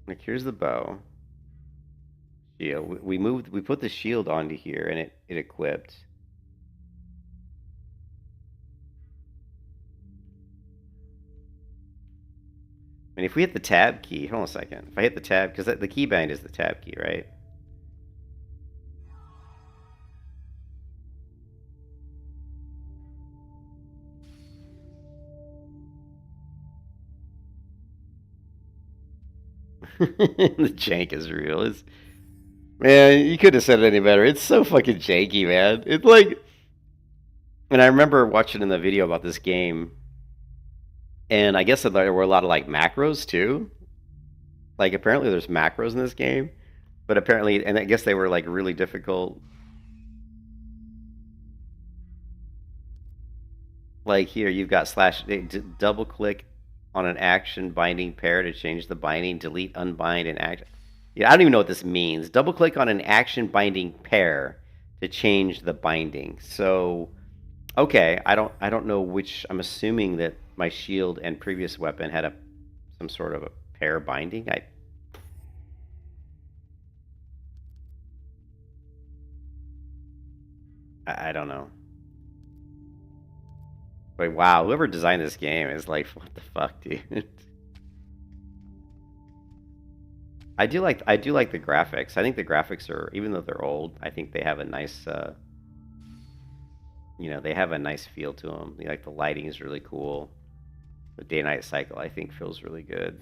Like, here's the bow. Shield. We put the shield onto here, and it equipped. And if we hit the tab key, hold on a second. If I hit the tab, because the keybind is the tab key, right? The jank is real. Man, you couldn't have said it any better. It's so fucking janky, man. It's like, and I remember watching in the video about this game, and I guess that there were a lot of like macros too. Like apparently there's macros in this game, but apparently, and I guess they were like really difficult. Like here, you've got slash double click on an action binding pair to change the binding, delete, unbind, and action. Yeah, I don't even know what this means. Double click on an action binding pair to change the binding. So, okay, I don't know which. I'm assuming that my shield and previous weapon had some sort of a pair binding. I don't know. But wow, whoever designed this game is like, what the fuck, dude? I do like the graphics. I think the graphics are, even though they're old, I think they have a nice they have a nice feel to them. Like the lighting is really cool. The day-night cycle I think feels really good.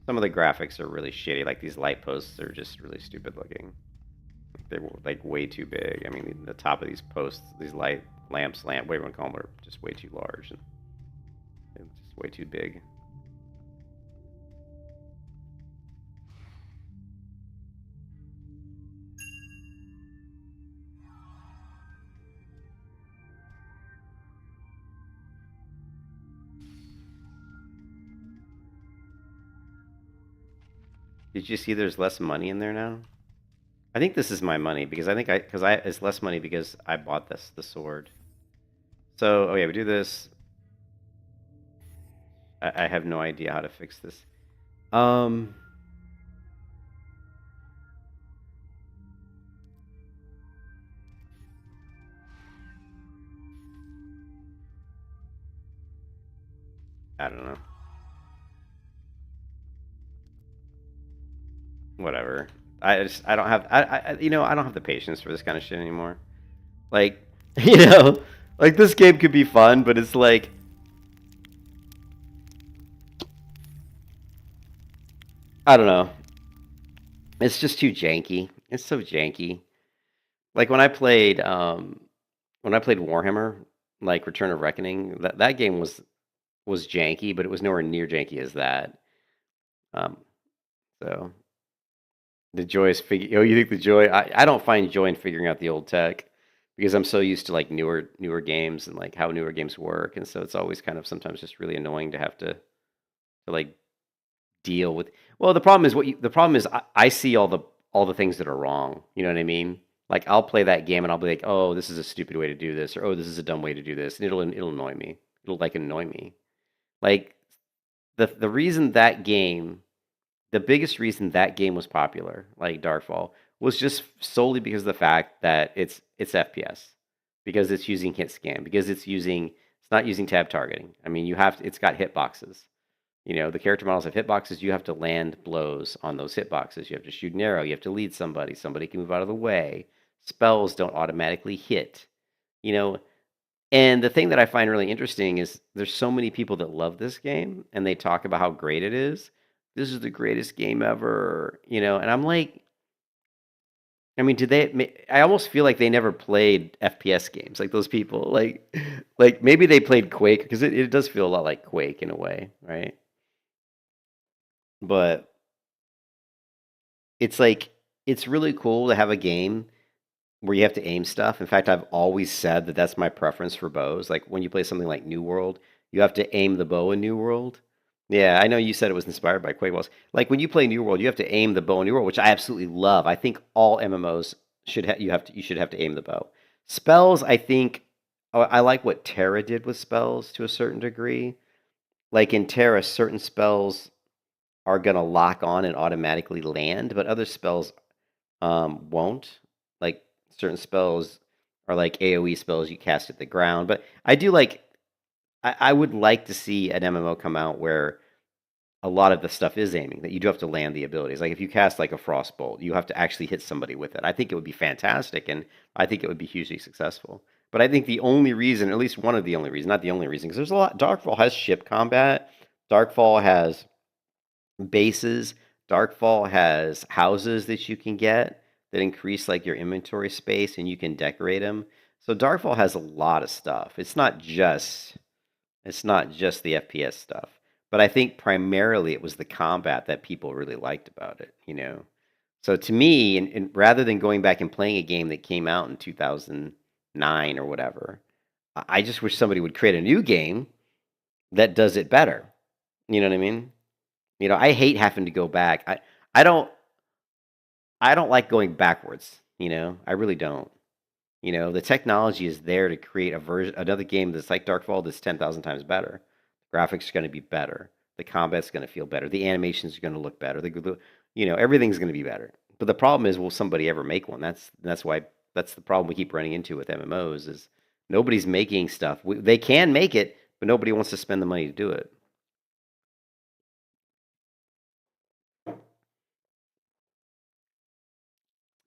Some of the graphics are really shitty. Like these light posts are just really stupid looking. They're like way too big. I mean, the top of these posts, these lamps, whatever you want to call them, are just way too large and just way too big. Did you see there's less money in there now? I think this is my money because it's less money because I bought the sword. So, oh yeah, we do this. I have no idea how to fix this. Um, I don't know. Whatever. I don't have I don't have the patience for this kind of shit anymore. Like, like this game could be fun, but it's like I don't know. It's just too janky. It's so janky. Like when I played Warhammer, like Return of Reckoning, that game was janky, but it was nowhere near janky as that. Um, so the joy is figuring. Oh, you think the joy? I don't find joy in figuring out the old tech because I'm so used to like newer games and like how newer games work, and so it's always kind of sometimes just really annoying to have to like deal with. Well, the problem is I see all the things that are wrong. You know what I mean? Like I'll play that game and I'll be like, oh, this is a stupid way to do this, or oh, this is a dumb way to do this, and it'll annoy me. It'll like annoy me. Like the reason that game, the biggest reason that game was popular, like Darkfall, was just solely because of the fact that it's FPS, because it's using hit scan, because it's not using tab targeting. I mean, it's got hitboxes. The character models have hitboxes. You have to land blows on those hitboxes. You have to shoot an arrow. You have to lead somebody. Somebody can move out of the way. Spells don't automatically hit. You know, and the thing that I find really interesting is there's so many people that love this game and they talk about how great it is. This is the greatest game ever, and I'm like, I mean, I almost feel like they never played FPS games like those people. Like maybe they played Quake because it does feel a lot like Quake in a way, right? But it's like it's really cool to have a game where you have to aim stuff. In fact, I've always said that that's my preference for bows. Like when you play something like New World, you have to aim the bow in New World. Yeah, I know you said it was inspired by Quake Walls. Like when you play New World, you have to aim the bow in New World, which I absolutely love. I think all MMOs you should have to aim the bow. Spells, I think, I like what Terra did with spells to a certain degree. Like in Terra, certain spells are gonna lock on and automatically land, but other spells won't. Like certain spells are like AoE spells you cast at the ground. But I do like I would like to see an MMO come out where a lot of the stuff is aiming, that you do have to land the abilities. Like if you cast like a frostbolt, you have to actually hit somebody with it. I think it would be fantastic, and I think it would be hugely successful. But I think the only reason, at least one of the only reasons, not the only reason, because there's a lot. Darkfall has ship combat. Darkfall has bases. Darkfall has houses that you can get that increase like your inventory space, and you can decorate them. So Darkfall has a lot of stuff. It's not just the FPS stuff. But I think primarily it was the combat that people really liked about it, you know. So to me, and rather than going back and playing a game that came out in 2009 or whatever, I just wish somebody would create a new game that does it better. You know what I mean? I hate having to go back. I don't I don't like going backwards, I really don't. The technology is there to create another game that's like Darkfall that's 10,000 times better. The graphics are going to be better. The combat's going to feel better. The animations are going to look better. Everything's going to be better. But the problem is, will somebody ever make one? That's the problem we keep running into with MMOs is nobody's making stuff. They can make it, but nobody wants to spend the money to do it.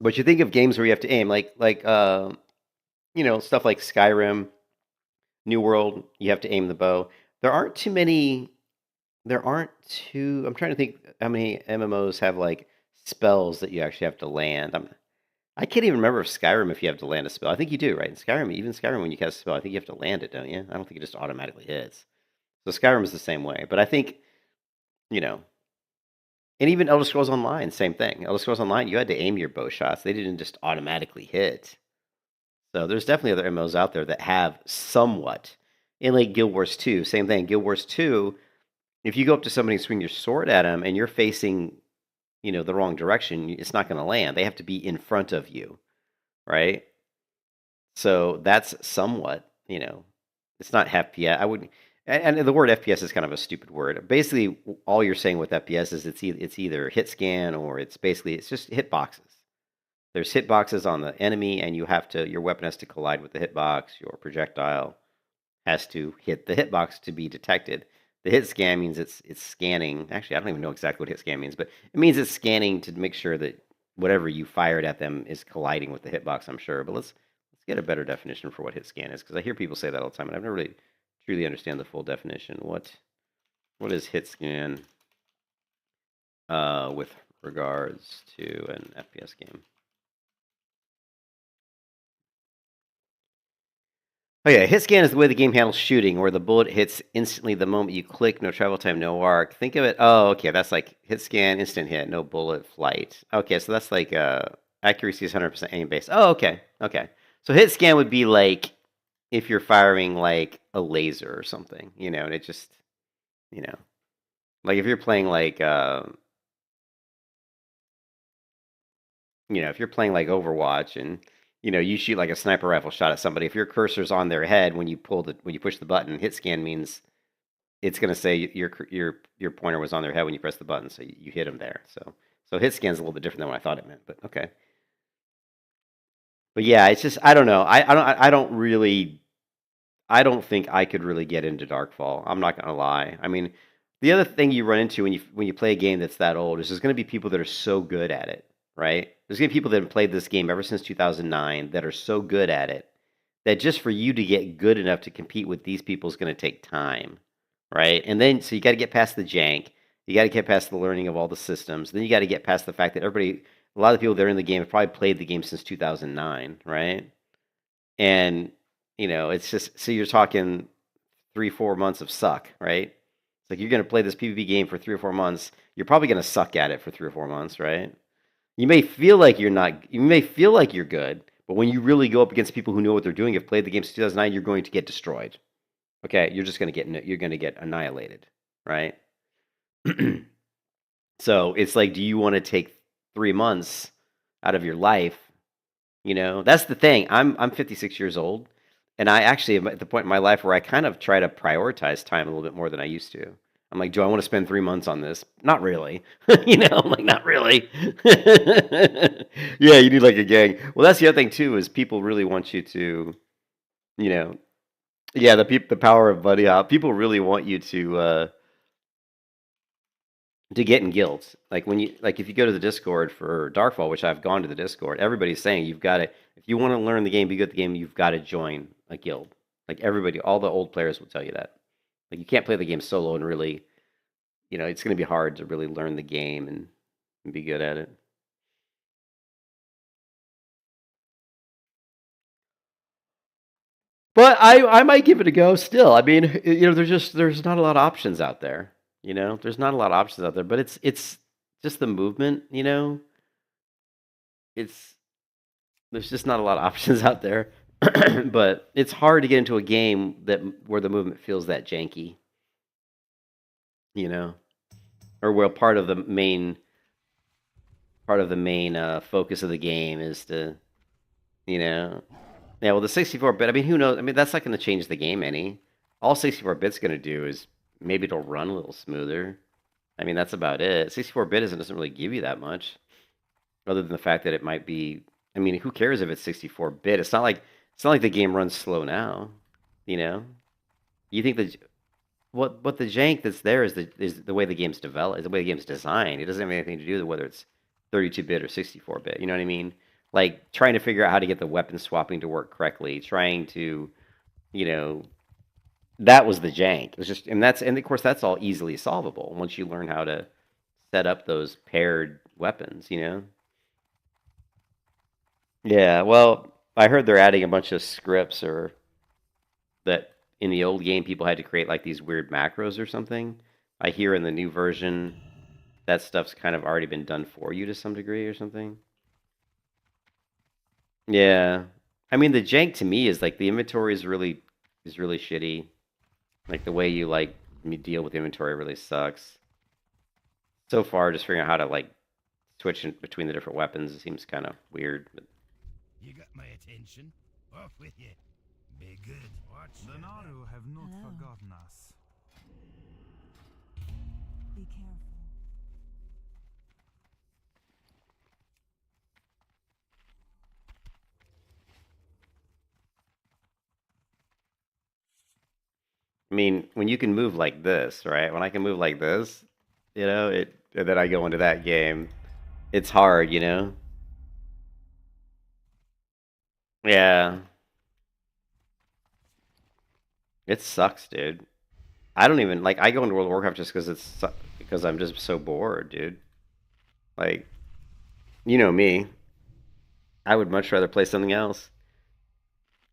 But you think of games where you have to aim, like stuff like Skyrim, New World. You have to aim the bow. There aren't too many. There aren't too. I'm trying to think how many MMOs have like spells that you actually have to land. I can't even remember if Skyrim if you have to land a spell. I think you do, right? In Skyrim, even Skyrim, when you cast a spell, I think you have to land it, don't you? I don't think it just automatically hits. So Skyrim is the same way. But I think, you know, and even Elder Scrolls Online, same thing. Elder Scrolls Online, you had to aim your bow shots. They didn't just automatically hit. So there's definitely other MMOs out there that have somewhat. In like Guild Wars 2, same thing. Guild Wars 2, if you go up to somebody and swing your sword at them and you're facing, the wrong direction, it's not going to land. They have to be in front of you, right? So that's somewhat, it's not FPS. I wouldn't, and the word FPS is kind of a stupid word. Basically, all you're saying with FPS is it's either hit scan or it's just hit boxes. There's hitboxes on the enemy, and your weapon has to collide with the hitbox. Your projectile has to hit the hitbox to be detected. The hit scan means it's scanning. Actually, I don't even know exactly what hit scan means, but it means it's scanning to make sure that whatever you fired at them is colliding with the hitbox, I'm sure. But let's get a better definition for what hit scan is, because I hear people say that all the time, and I've never really truly understand the full definition. What is hit scan with regards to an FPS game? Oh yeah, hit scan is the way the game handles shooting, where the bullet hits instantly the moment you click, no travel time, no arc. Think of it. Oh, okay, that's like hit scan, instant hit, no bullet flight. Okay, so that's like accuracy is 100% aim based. Oh, okay, okay. So hit scan would be like if you're firing like a laser or something, and it just, you know, like if you're playing like, if you're playing like Overwatch and you shoot like a sniper rifle shot at somebody. If your cursor's on their head when you push the button, hit scan means it's going to say your pointer was on their head when you press the button, so you hit them there. So hit scan's a little bit different than what I thought it meant, but okay. But yeah, it's just I don't know. I don't think I could really get into Darkfall. I'm not gonna lie. I mean, the other thing you run into when you play a game that's that old is there's gonna be people that are so good at it, right? There's gonna be people that have played this game ever since 2009 that are so good at it that just for you to get good enough to compete with these people is gonna take time, right? And then so you got to get past the jank, you got to get past the learning of all the systems, then you got to get past the fact that a lot of people that are in the game have probably played the game since 2009, right? And it's just so you're talking 3-4 months of suck, right? It's like you're going to play this PvP game for 3 or 4 months. You're probably going to suck at it for 3 or 4 months, right? You may feel like you're not. You may feel like you're good, but when you really go up against people who know what they're doing, have played the game since 2009, you're going to get destroyed. Okay, you're going to get annihilated, right? So it's like, do you want to take 3 months out of your life That's the thing. I'm 56 years old, and I actually am at the point in my life where I kind of try to prioritize time a little bit more than I used to. I'm like, do I want to spend 3 months on this? Not really. I'm like, not really. Yeah, you need like a gang. Well, that's the other thing too, is people really want you to, you know, yeah, the power of buddy hop. People really want you to get in guilds. Like if you go to the Discord for Darkfall, which I've gone to the Discord, everybody's saying you've got to, if you want to learn the game, be good at the game, you've got to join a guild. Like everybody, all the old players will tell you that. Like you can't play the game solo and really, it's going to be hard to really learn the game and be good at it. But I might give it a go still. I mean, there's not a lot of options out there. There's not a lot of options out there, but it's just the movement, it's there's just not a lot of options out there. But it's hard to get into a game where the movement feels that janky, you know, or where part of the main focus of the game is to, you know, yeah. Well, the 64-bit. I mean, who knows? I mean, that's not going to change the game any. All 64-bit's going to do is maybe it'll run a little smoother. I mean, that's about it. 64-bit doesn't really give you that much, other than the fact that it might be. I mean, who cares if it's 64-bit? It's not like the game runs slow now. You know, you think that what the jank that's there is the way the game's developed, the way the game's designed. It doesn't have anything to do with whether it's 32-bit or 64-bit. You know what I mean? Like trying to figure out how to get the weapon swapping to work correctly, trying to, you know, that was the jank. It was just, and of course that's all easily solvable once you learn how to set up those paired weapons. Yeah, well, I heard they're adding a bunch of scripts or that in the old game people had to create like these weird macros or something. I hear in the new version that stuff's kind of already been done for you to some degree or something. Yeah. I mean the jank to me is like the inventory is really shitty. Like the way you like deal with inventory really sucks. So far just figuring out how to like switch between the different weapons seems kind of weird, but
You got my attention. Off with you. Be good. Watch.
The Naru have not
Hello.
forgotten us.
Be careful.
I mean, when you can move like this, right? When I can move like this, and then I go into that game, it's hard. Yeah, it sucks, dude. I don't even like. I go into World of Warcraft just because I'm just so bored, dude. Like, you know me. I would much rather play something else.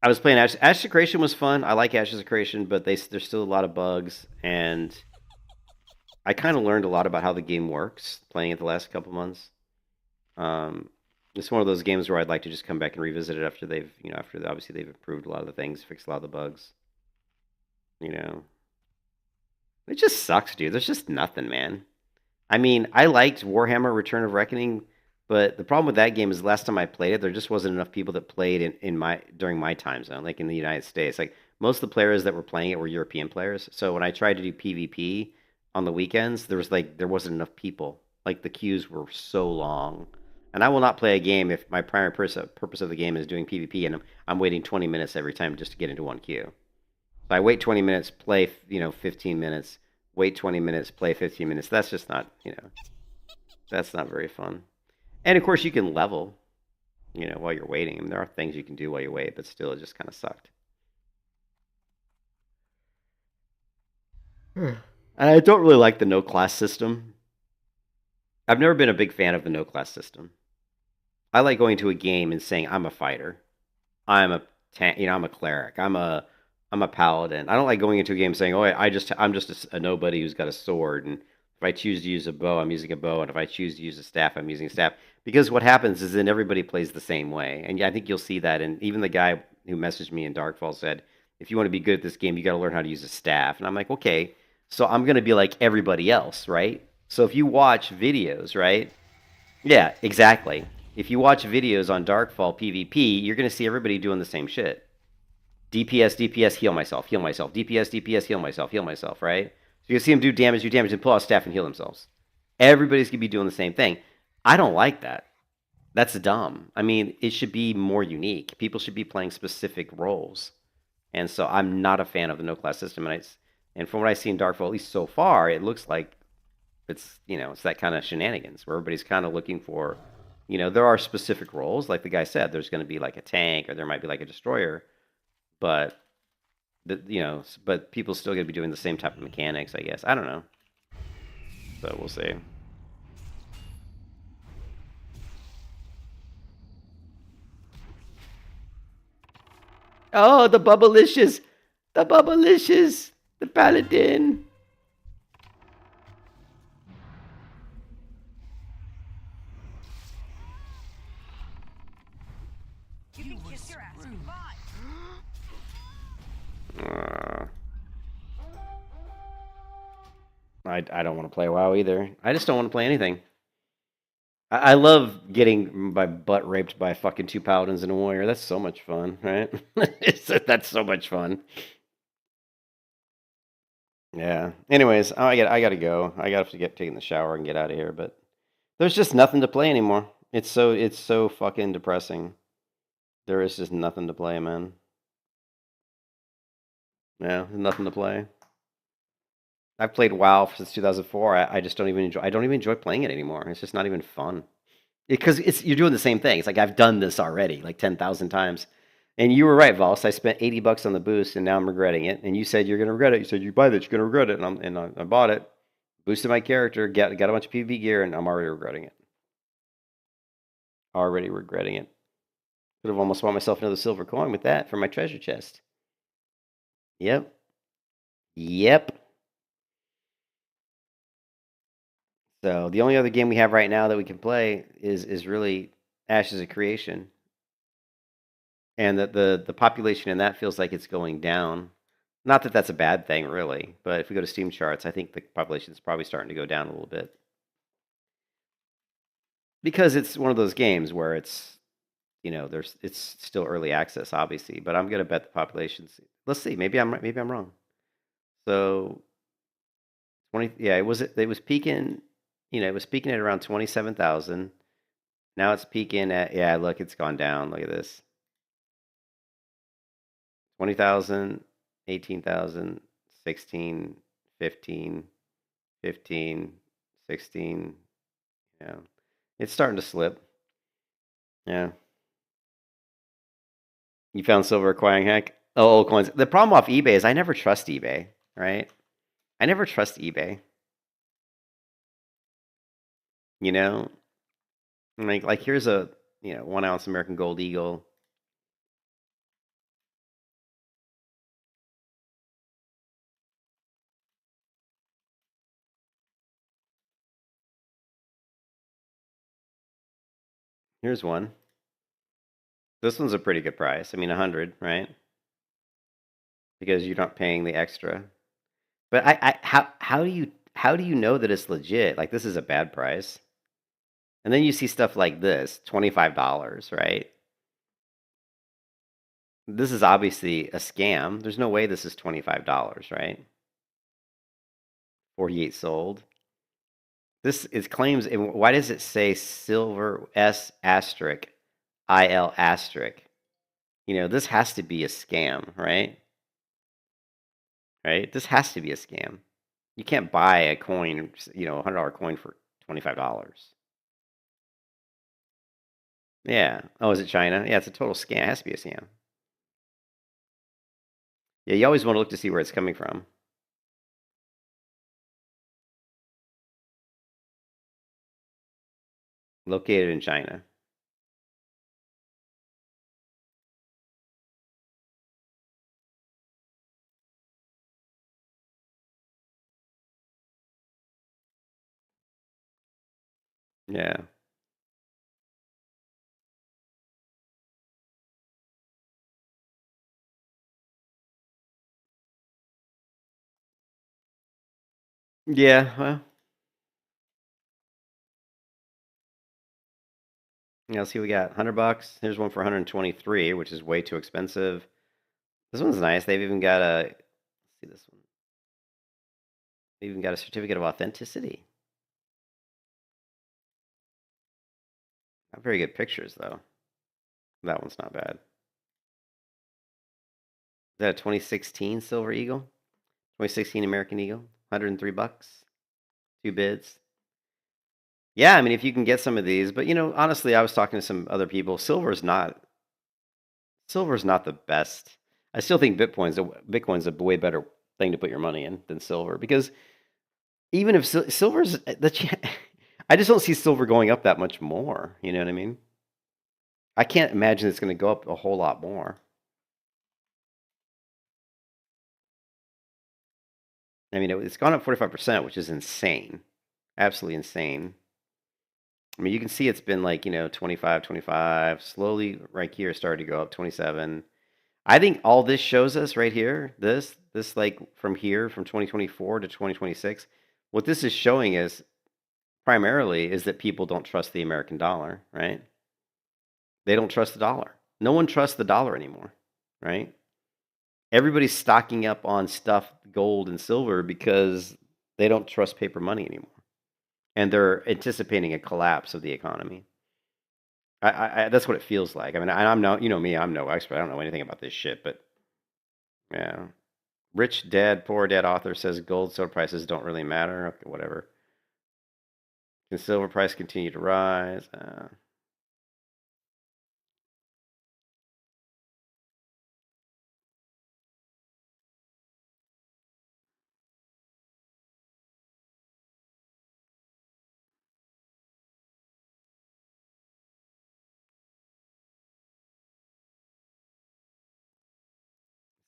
I was playing Ashes of Creation was fun. I like Ashes of Creation, but there's still a lot of bugs, and I kind of learned a lot about how the game works playing it the last couple months. Um, it's one of those games where I'd like to just come back and revisit it after obviously they've improved a lot of the things, fixed a lot of the bugs. You know, it just sucks, dude. There's just nothing, man. I mean, I liked Warhammer: Return of Reckoning, but the problem with that game is the last time I played it, there just wasn't enough people that played during my time zone, like in the United States. Like most of the players that were playing it were European players. So when I tried to do PvP on the weekends, there wasn't enough people. Like the queues were so long. And I will not play a game if my primary purpose of the game is doing PvP and I'm waiting 20 minutes every time just to get into one queue. So I wait 20 minutes, play 15 minutes, wait 20 minutes, play 15 minutes. That's just not. That's not very fun. And of course, you can level, while you're waiting. I mean, there are things you can do while you wait, but still, it just kind of sucked. And I don't really like the no class system. I've never been a big fan of the no class system. I like going to a game and saying I'm a fighter, I'm I'm a cleric, I'm a paladin. I don't like going into a game saying, oh, I'm just a nobody who's got a sword, and if I choose to use a bow, I'm using a bow, and if I choose to use a staff, I'm using a staff. Because what happens is then everybody plays the same way, and I think you'll see that. And even the guy who messaged me in Darkfall said, if you want to be good at this game, you got to learn how to use a staff. And I'm like, okay, so I'm going to be like everybody else, right? So if you watch videos, right? Yeah, exactly. if you watch videos on Darkfall PvP, you're gonna see everybody doing the same shit. DPS, DPS, heal myself, heal myself. DPS, DPS, heal myself, right? So you see them do damage, and pull out staff and heal themselves. Everybody's gonna be doing the same thing. I don't like that. That's dumb. I mean, it should be more unique. People should be playing specific roles. And so I'm not a fan of the no class system. And from what I see in Darkfall, at least so far, it looks like it's it's that kind of shenanigans where everybody's kind of looking for, there are specific roles, like the guy said. There's going to be like a tank, or there might be like a destroyer, but but people still going to be doing the same type of mechanics, I guess. I don't know. So we'll see. Oh, the Bubblicious! The Bubblicious! The Paladin!
You can kiss your ass goodbye.
I don't want to play WoW either. I just don't want to play anything. I love getting my butt raped by fucking 2 paladins and a warrior. That's so much fun, right? That's so much fun. Yeah. Anyways, I gotta go. I gotta have to get taking the shower and get out of here. But there's just nothing to play anymore. It's so fucking depressing. There is just nothing to play, man. Yeah, there's nothing to play. I've played WoW since 2004. I just don't even enjoy. I don't even enjoy playing it anymore. It's just not even fun. Because you're doing the same thing. It's like I've done this already, like 10,000 times. And you were right, Vols. I spent $80 on the boost, and now I'm regretting it. And you said you're gonna regret it. You said you buy that, you're gonna regret it, and I bought it, boosted my character, got a bunch of PvP gear, and I'm already regretting it. Already regretting it. Could have almost bought myself another silver coin with that for my treasure chest. Yep. Yep. So the only other game we have right now that we can play is really Ashes of Creation. And the population in that feels like it's going down. Not that that's a bad thing, really, but if we go to Steam charts, I think the population is probably starting to go down a little bit. Because it's one of those games where it's, it's still early access, obviously, but I'm gonna bet the population's. Let's see, maybe I'm wrong. So 20, yeah, it was peaking, it was peaking at around 27,000. Now it's peaking at, yeah, look, it's gone down. Look at this. 20,000, 18,000, 16, 15, 15, 16. Yeah. It's starting to slip. Yeah. You found silver acquiring hack? Oh, old coins. The problem off eBay is I never trust eBay, right? I never trust eBay. You know? Like here's a, 1 ounce American Gold Eagle. Here's one. This one's a pretty good price. I mean, 100, right? Because you're not paying the extra. But how do you know that it's legit? Like this is a bad price. And then you see stuff like this, $25, right? This is obviously a scam. There's no way this is $25, right? 48 sold. This is claims. Why does it say silver S asterisk IL asterisk? This has to be a scam, right? Right? This has to be a scam. You can't buy a coin, a $100 coin for $25. Yeah. Oh, is it China? Yeah, it's a total scam. It has to be a scam. Yeah, you always want to look to see where it's coming from. Located in China. Yeah. Yeah, well, Yeah, let's see what we got. $100. Here's one for 123, which is way too expensive. This one's nice. They've even got a. Let's see this one. They've even got a certificate of authenticity. Not very good pictures though. That one's not bad. Is that a 2016 Silver Eagle? 2016 American Eagle? $103. 2 bids. Yeah, I mean, if you can get some of these, but honestly, I was talking to some other people. Silver's not the best. I still think Bitcoin's a way better thing to put your money in than silver, because even if silver's I just don't see silver going up that much more. You know what I mean? I can't imagine it's going to go up a whole lot more. I mean, it's gone up 45%, which is insane. Absolutely insane. I mean, you can see it's been like, 25, 25, slowly right here started to go up 27. I think all this shows us right here, this like from here, from 2024 to 2026, what this is showing is primarily is that people don't trust the American dollar, right? They don't trust the dollar. No one trusts the dollar anymore, right? Everybody's stocking up on stuff, gold and silver, because they don't trust paper money anymore. And they're anticipating a collapse of the economy. That's what it feels like. I mean, I'm no, me, I'm no expert. I don't know anything about this shit, but yeah. Rich Dad, Poor Dad author says gold, silver prices don't really matter. Okay, whatever. Can silver price continue to rise?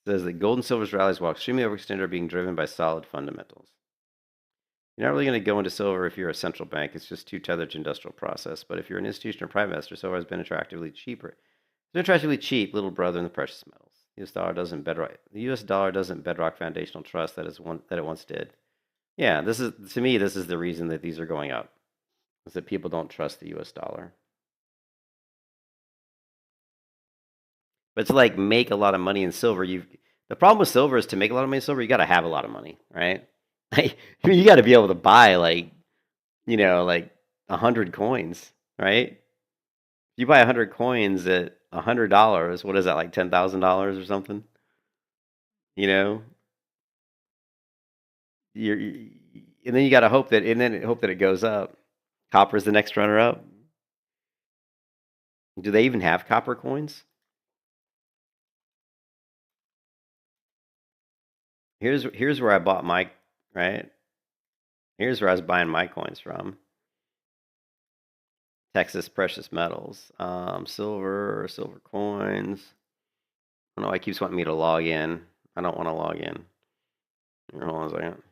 Says that gold and silver's rallies, while extremely overextended, are being driven by solid fundamentals. You're not really going to go into silver if you're a central bank. It's just too tethered to industrial process. But if you're an institution or private investor, silver has been attractively cheaper. It's been attractively cheap, little brother in the precious metals. The U.S. dollar doesn't bedrock foundational trust that it once did. Yeah, to me, this is the reason that these are going up. Is that people don't trust the U.S. dollar. But to like make a lot of money in silver, the problem with silver is to make a lot of money in silver, you got to have a lot of money, right? I mean, you got to be able to buy like 100 coins, right? If you buy 100 coins at $100, what is that, like $10,000 or something? You know, and then you got to hope that it goes up. Copper's the next runner up. Do they even have copper coins? Here's where I bought my, right? Here's where I was buying my coins from. Texas Precious Metals. Silver coins. I don't know why it keeps wanting me to log in. I don't want to log in. Here, hold on a second.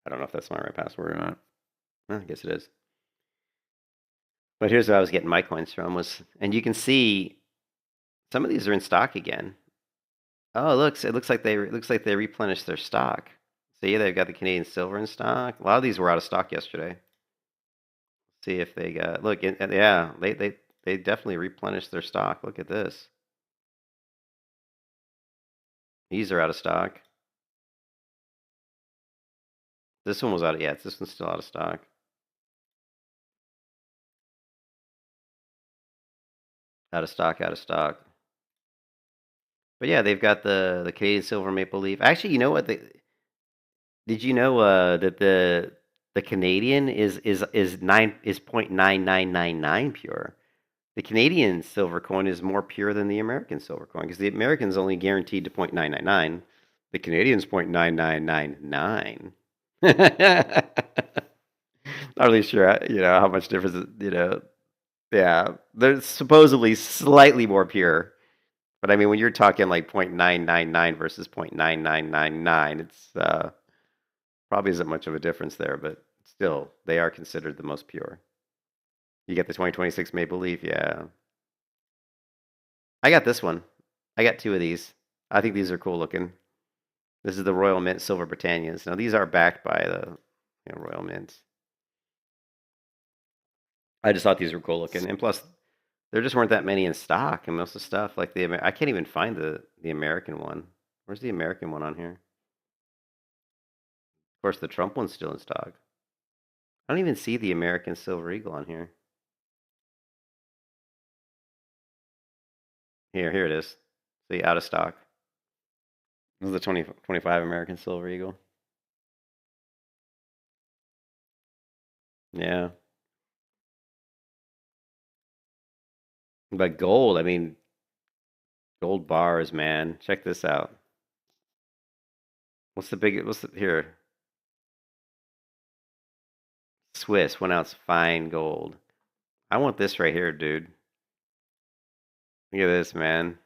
I don't know if that's my right password or not. Well, I guess it is. But here's where I was getting my coins from and you can see some of these are in stock again. Oh, it looks like they replenished their stock. So yeah, they've got the Canadian silver in stock. A lot of these were out of stock yesterday. See if they got yeah, they definitely replenished their stock. Look at this. These are out of stock. This one was out of this one's still out of stock. Out of stock, out of stock. But yeah, they've got the Canadian silver maple leaf. Actually, you know what? Did you know that the Canadian is 0.9999 pure? The Canadian silver coin is more pure than the American silver coin, because the American's only guaranteed to 0.999. The Canadian's 0.9999. Not really sure, how much difference, yeah, they're supposedly slightly more pure. But I mean, when you're talking like 0.999 versus 0.9999, it's probably isn't much of a difference there, but still, they are considered the most pure. You get the 2026 Maple Leaf, yeah. I got this one. I got 2 of these. I think these are cool looking. This is the Royal Mint Silver Britannias. Now these are backed by the Royal Mint. I just thought these were cool looking, and plus, there just weren't that many in stock, and most of the stuff like I can't even find the American one. Where's the American one on here? Of course, the Trump one's still in stock. I don't even see the American Silver Eagle on here. Here it is. See, out of stock. This is the 2025 American Silver Eagle. Yeah. But gold, I mean, gold bars, man. Check this out. What's the here? Swiss 1 ounce fine gold. I want this right here, dude. Look at this, man.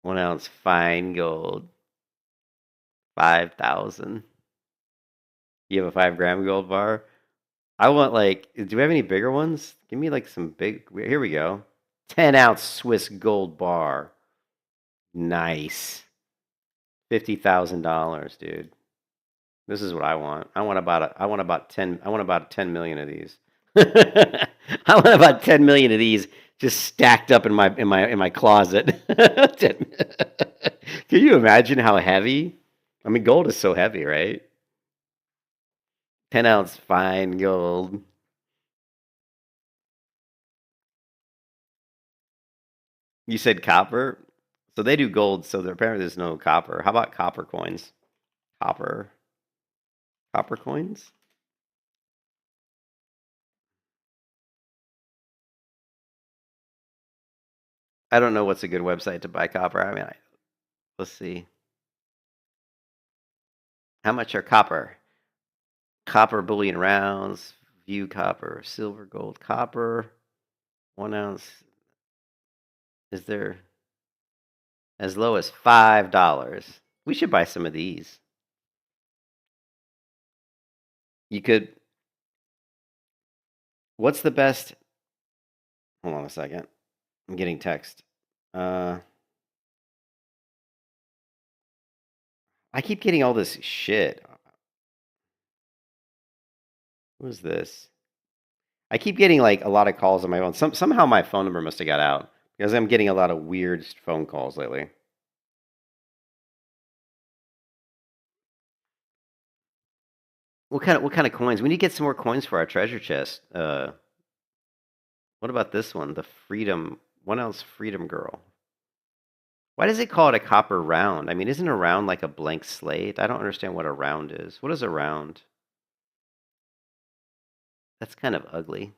1 ounce fine gold. 5,000. You have a 5 gram gold bar? I want like, do we have any bigger ones? Give me like some big, here we go. 10 ounce Swiss gold bar. Nice. $50,000, dude. This is what I want. I want about 10 million of these. I want about 10 million of these just stacked up in my closet. Can you imagine how heavy? I mean, gold is so heavy, right? 10 ounce fine gold. You said copper? So they do gold, so apparently there's no copper. How about copper coins? Copper coins? I don't know what's a good website to buy copper. I mean, let's see. How much are copper? Copper bullion rounds, view copper, silver, gold, copper. 1 ounce. Is there as low as $5? We should buy some of these. You could. What's the best? Hold on a second. I'm getting text. I keep getting all this shit. Who is this? I keep getting like a lot of calls on my phone. Somehow my phone number must have got out because I'm getting a lot of weird phone calls lately. What kind of coins? We need to get some more coins for our treasure chest. What about this one? The Freedom 1 ounce Freedom Girl. Why does it call it a copper round? I mean, isn't a round like a blank slate? I don't understand what a round is. What is a round? That's kind of ugly.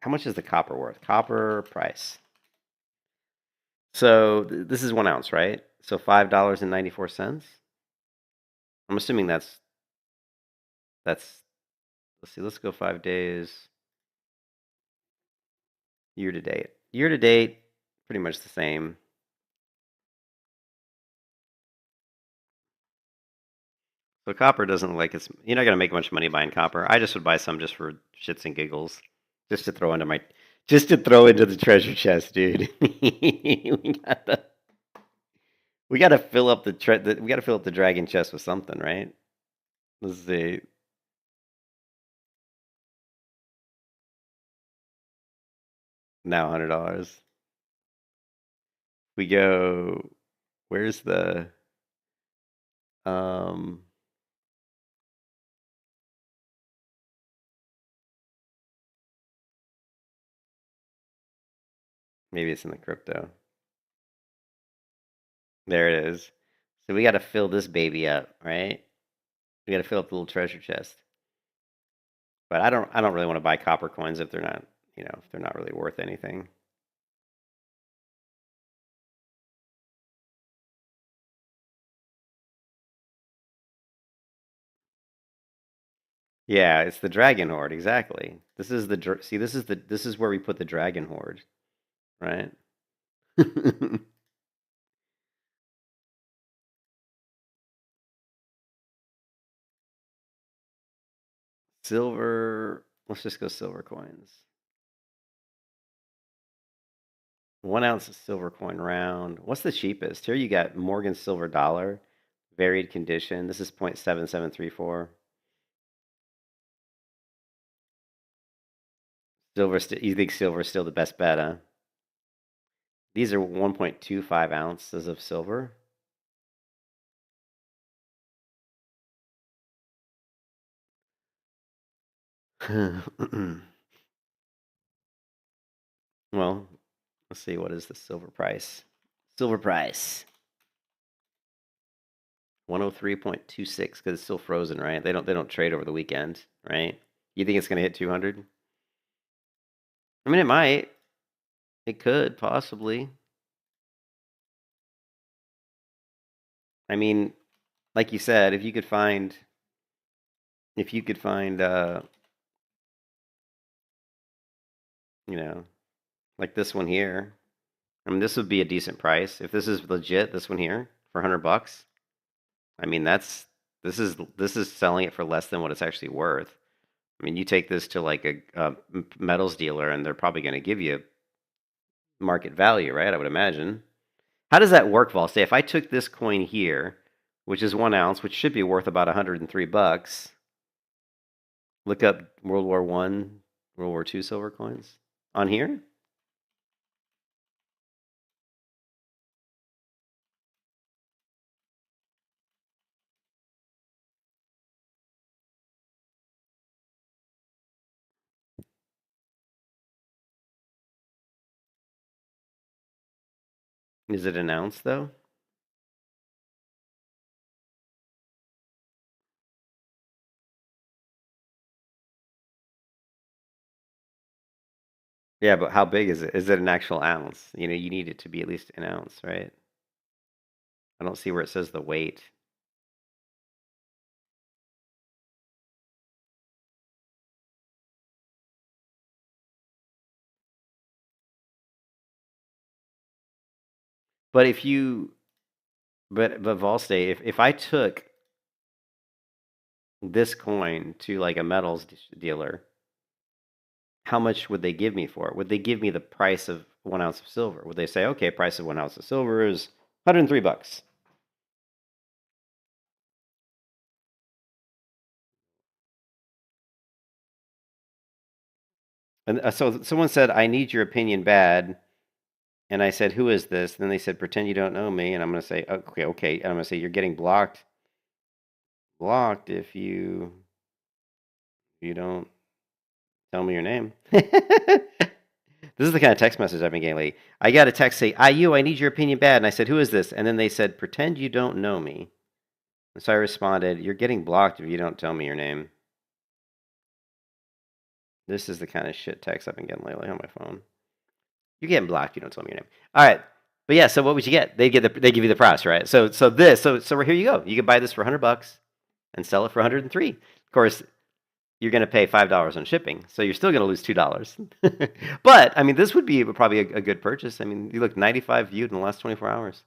How much is the copper worth? Copper price. So this is 1 ounce, right? So $5.94. I'm assuming that's. Let's see. Let's go 5 days. Year to date. Year to date, pretty much the same. So copper doesn't look like it's. You're not gonna make much money buying copper. I just would buy some just for shits and giggles, just to throw into the treasure chest, dude. we gotta fill up we gotta fill up the dragon chest with something, right? Let's see. Now $100. We go. Where's the um? Maybe it's in the crypto. There it is. So we got to fill this baby up, right? We got to fill up the little treasure chest. But I don't really want to buy copper coins if they're not, if they're not really worth anything. Yeah, it's the dragon horde, exactly. This is this is where we put the dragon horde, right? Silver. Let's just go silver coins. 1 ounce of silver coin round. What's the cheapest? Here you got Morgan silver dollar, varied condition. This is 0.7734. Silver. You think silver is still the best bet, huh? These are 1.25 ounces of silver. Well, let's see. What is the silver price? Silver price. 103.26 because it's still frozen, right? They don't trade over the weekend, right? You think it's gonna hit 200? I mean, it might. It could possibly. I mean, like you said, if you could find, like this one here. I mean, this would be a decent price if this is legit. This one here for $100. I mean, this is selling it for less than what it's actually worth. I mean, you take this to like a metals dealer, and they're probably going to give you market value, right? I would imagine. How does that work, Vol? Say if I took this coin here, which is 1 ounce, which should be worth about $103. Look up World War I, World War II silver coins on here. Is it an ounce though? Yeah, but how big is it? Is it an actual ounce? You need it to be at least an ounce, right? I don't see where it says the weight. But but Volstay, if I took this coin to like a metals dealer, how much would they give me for it? Would they give me the price of 1 ounce of silver? Would they say, okay, price of 1 ounce of silver is $103? And so someone said, I need your opinion bad. And I said, who is this? And then they said, pretend you don't know me. And I'm going to say, okay. And I'm going to say, you're getting blocked if you don't tell me your name. This is the kind of text message I've been getting lately. I got a text say, I need your opinion bad. And I said, who is this? And then they said, pretend you don't know me. And so I responded, you're getting blocked if you don't tell me your name. This is the kind of shit text I've been getting lately on my phone. You're getting blocked if you don't tell me your name. All right. But yeah, so what would you get? They give you the price, right? So here you go. You can buy this for $100 and sell it for 103. Of course, you're going to pay $5 on shipping, so you're still going to lose $2. But I mean, this would be probably a good purchase. I mean, you look 95 viewed in the last 24 hours.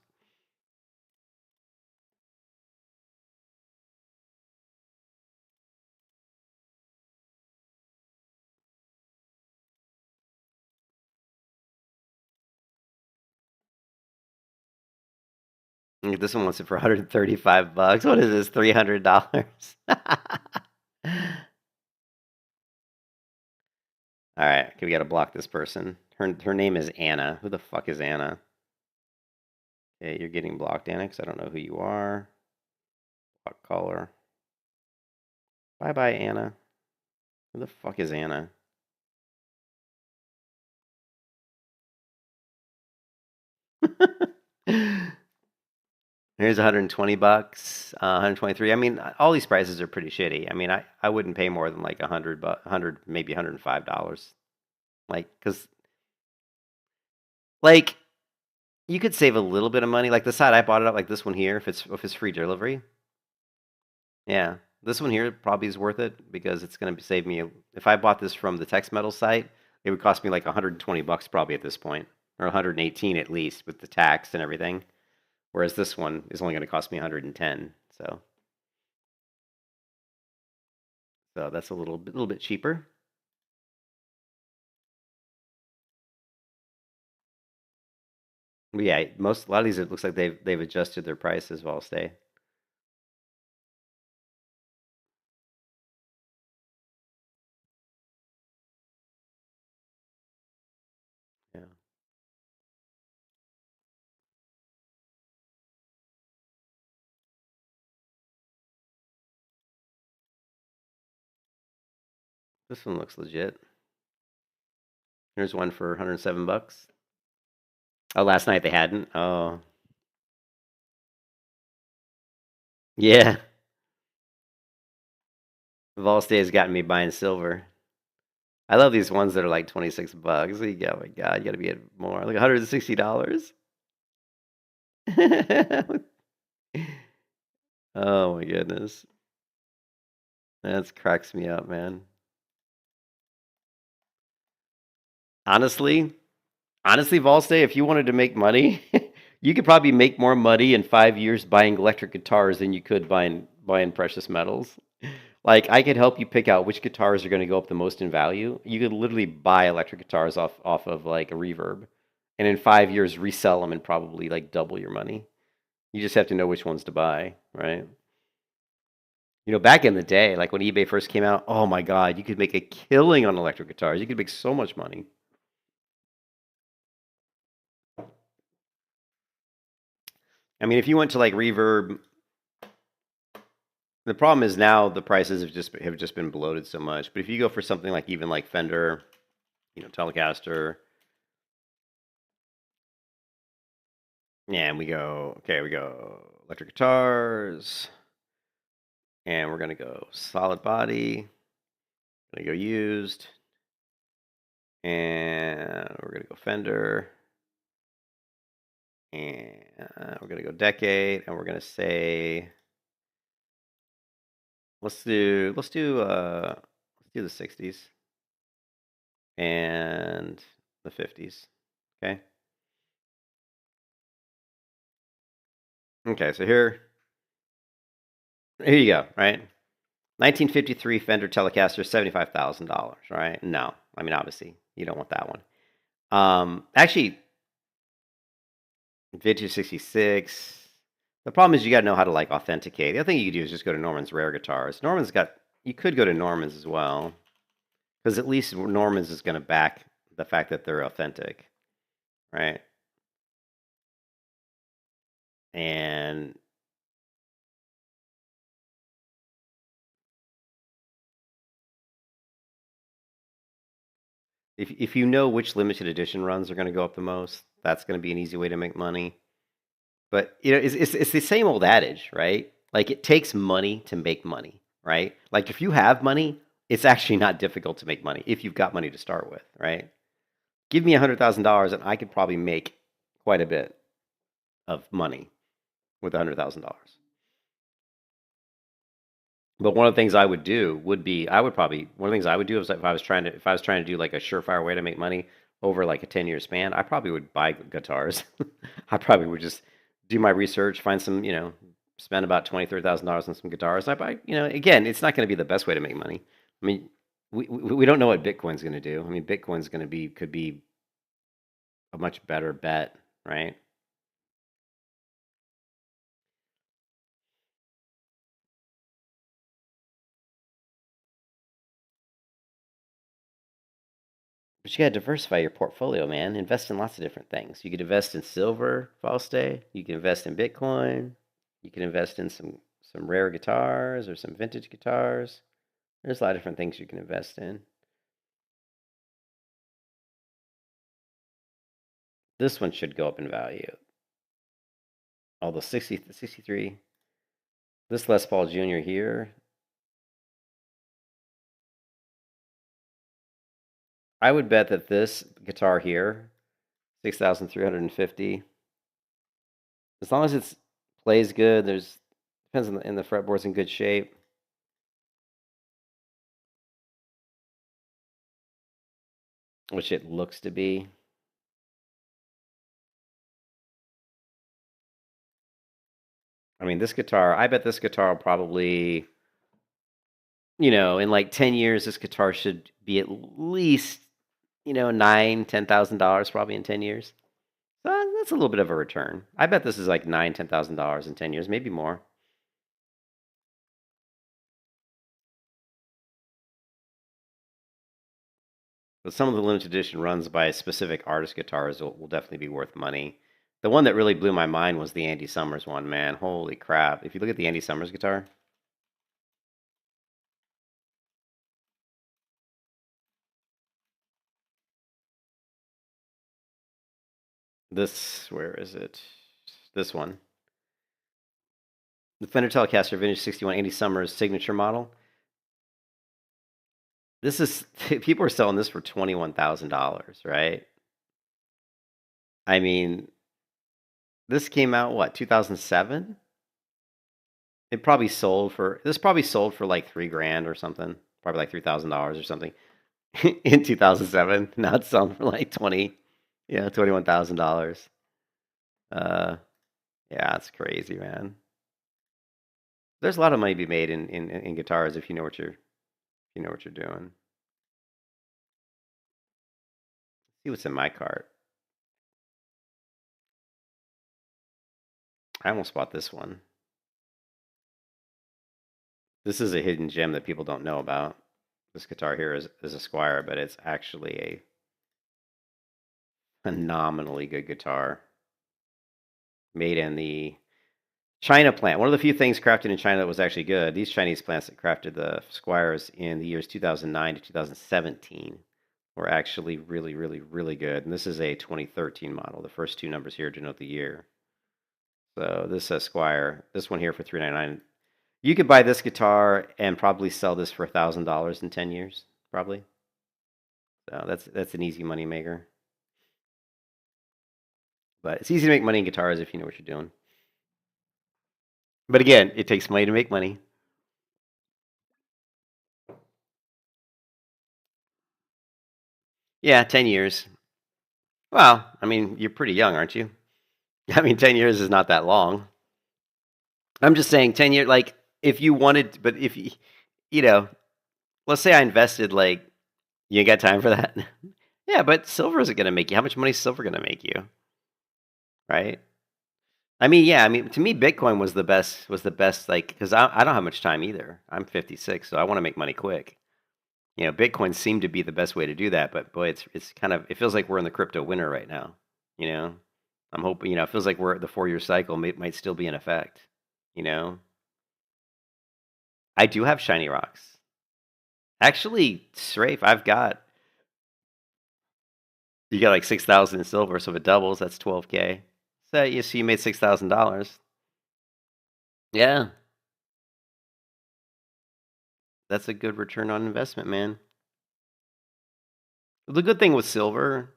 This one wants it for $135. What is this? $300? All right, okay, we got to block this person. Her name is Anna. Who the fuck is Anna? Okay, you're getting blocked, Anna, because I don't know who you are. Block caller. Bye-bye, Anna. Who the fuck is Anna? Here's $120, 123. I mean, all these prices are pretty shitty. I mean, I wouldn't pay more than like $100, maybe $105. Like, because, like, you could save a little bit of money. Like the side I bought it at, like this one here, if it's free delivery. Yeah, this one here probably is worth it because it's going to save me. If I bought this from the Text Metal site, it would cost me like $120 probably at this point, or 118 at least with the tax and everything. Whereas this one is only going to cost me 110. So that's a little bit cheaper. But yeah, a lot of these it looks like they've adjusted their prices while stay. Yeah. This one looks legit. Here's one for 107 bucks. Oh, last night they hadn't. Oh. Yeah. Volstay has gotten me buying silver. I love these ones that are like 26 bucks. Oh my god, you gotta be at more. Like $160. Oh my goodness. That cracks me up, man. Honestly, Volstay, if you wanted to make money, you could probably make more money in 5 years buying electric guitars than you could buying precious metals. Like I could help you pick out which guitars are going to go up the most in value. You could literally buy electric guitars off of like a Reverb, and in 5 years resell them and probably like double your money. You just have to know which ones to buy, right? You know, back in the day, like when eBay first came out, oh my God, you could make a killing on electric guitars. You could make so much money. I mean, if you went to like Reverb, the problem is now the prices have just been bloated so much. But if you go for something like even like Fender, you know, Telecaster, yeah, and we go electric guitars, and we're gonna go solid body, gonna go used, and we're gonna go Fender, and we're gonna go decade, and we're gonna say let's do the 60s and the 50s. Okay. Okay, so here you go, right? 1953 Fender Telecaster, $75,000, right? No, I mean obviously you don't want that one. Actually, Vintage 66. The problem is you got to know how to like authenticate. The other thing you could do is just go to Norman's Rare Guitars. You could go to Norman's as well, because at least Norman's is going to back the fact that they're authentic, right? And if you know which limited edition runs are going to go up the most, that's going to be an easy way to make money. But you know, it's the same old adage, right? Like it takes money to make money, right? Like if you have money, it's actually not difficult to make money if you've got money to start with, right? Give me $100,000 and I could probably make quite a bit of money with $100,000. But one of the things I would do would be one of the things I would do is if I was trying to do like a surefire way to make money over like a 10-year span, I probably would buy guitars. I probably would just do my research, find some, spend about $20,000-$30,000 on some guitars. I buy, again, it's not going to be the best way to make money. I mean, we don't know what Bitcoin's going to do. I mean, Bitcoin's could be a much better bet, right? But you got to diversify your portfolio, man. Invest in lots of different things. You could invest in silver, Valstay. You can invest in Bitcoin. You can invest in some rare guitars or some vintage guitars. There's a lot of different things you can invest in. This one should go up in value. Although 63, this Les Paul Jr. here, I would bet that this guitar here, 6,350, as long as it plays good, depends on the fretboard's in good shape. Which it looks to be. I mean, I bet this guitar will probably in like 10 years, this guitar should be at least, $9,000, $10,000 probably in 10 years. So that's a little bit of a return. I bet this is like $9,000, $10,000 in 10 years, maybe more. But some of the limited edition runs by specific artist guitars will definitely be worth money. The one that really blew my mind was the Andy Summers one, man. Holy crap. If you look at the Andy Summers guitar, where is it? This one. The Fender Telecaster Vintage 61 Andy Summers signature model. This is, people are selling this for $21,000, right? I mean, this came out, what, 2007? This probably sold for like $3,000 or something. Probably like $3,000 or something in 2007. Now it's selling for like $21,000. Yeah, it's crazy, man. There's a lot of money to be made in guitars if you know what you're doing. See what's in my cart. I almost bought this one. This is a hidden gem that people don't know about. This guitar here is a Squire, but it's actually a phenomenally good guitar. Made in the China plant. One of the few things crafted in China that was actually good. These Chinese plants that crafted the Squires in the years 2009 to 2017 were actually really, really, really good. And this is a 2013 model. The first two numbers here denote the year. So this says Squire. This one here for $399. You could buy this guitar and probably sell this for $1,000 in 10 years, probably. So that's an easy money maker. But it's easy to make money in guitars if you know what you're doing. But again, it takes money to make money. Yeah, 10 years. Well, I mean, you're pretty young, aren't you? I mean, 10 years is not that long. I'm just saying 10 years, like, if you wanted, but if let's say I invested, like, you ain't got time for that? Yeah, but silver isn't going to make you. How much money is silver going to make you? Right? I mean, yeah, to me, Bitcoin was the best, like, because I don't have much time either. I'm 56, so I want to make money quick. Bitcoin seemed to be the best way to do that, but boy, it's kind of, it feels like we're in the crypto winter right now. I'm hoping, it feels like we're the 4-year cycle might still be in effect. I do have shiny rocks. Actually, Strafe, you got like 6,000 in silver, so if it doubles, that's 12K. So you made $6,000. Yeah. That's a good return on investment, man. The good thing with silver,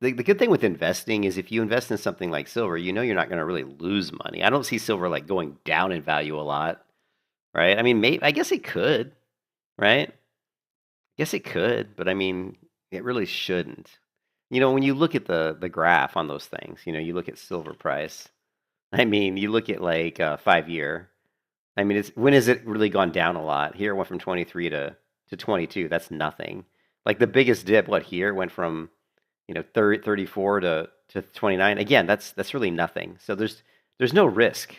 the good thing with investing is if you invest in something like silver, you're not going to really lose money. I don't see silver like going down in value a lot, right? I mean, I guess it could, right? I guess it could, but I mean, it really shouldn't. When you look at the graph on those things, you look at silver price. I mean, you look at like 5-year. I mean, when has it really gone down a lot? Here it went from 23 to 22. That's nothing. Like the biggest dip, here went from 34 to 29. Again, that's really nothing. So there's no risk.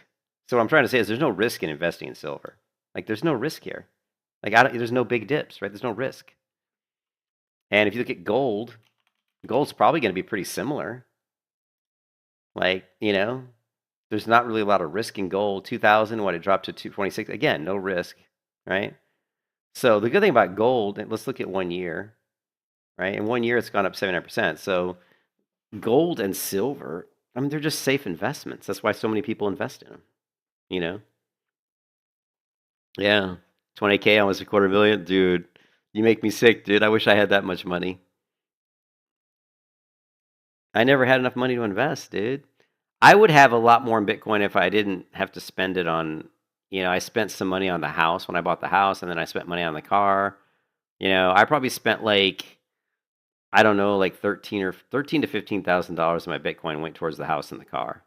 So what I'm trying to say is there's no risk in investing in silver. Like there's no risk here. Like there's no big dips, right? There's no risk. And if you look at gold's probably going to be pretty similar. Like, there's not really a lot of risk in gold. 2000, it dropped to 226. Again, no risk, right? So the good thing about gold, and let's look at 1 year, right? In 1 year, it's gone up 79%. So gold and silver, I mean, they're just safe investments. That's why so many people invest in them, Yeah, 20K, almost $250,000. Dude, you make me sick, dude. I wish I had that much money. I never had enough money to invest, dude. I would have a lot more in Bitcoin if I didn't have to spend it on, I spent some money on the house when I bought the house, and then I spent money on the car. I probably spent like, I don't know, like $13 to $15,000 of my Bitcoin went towards the house and the car.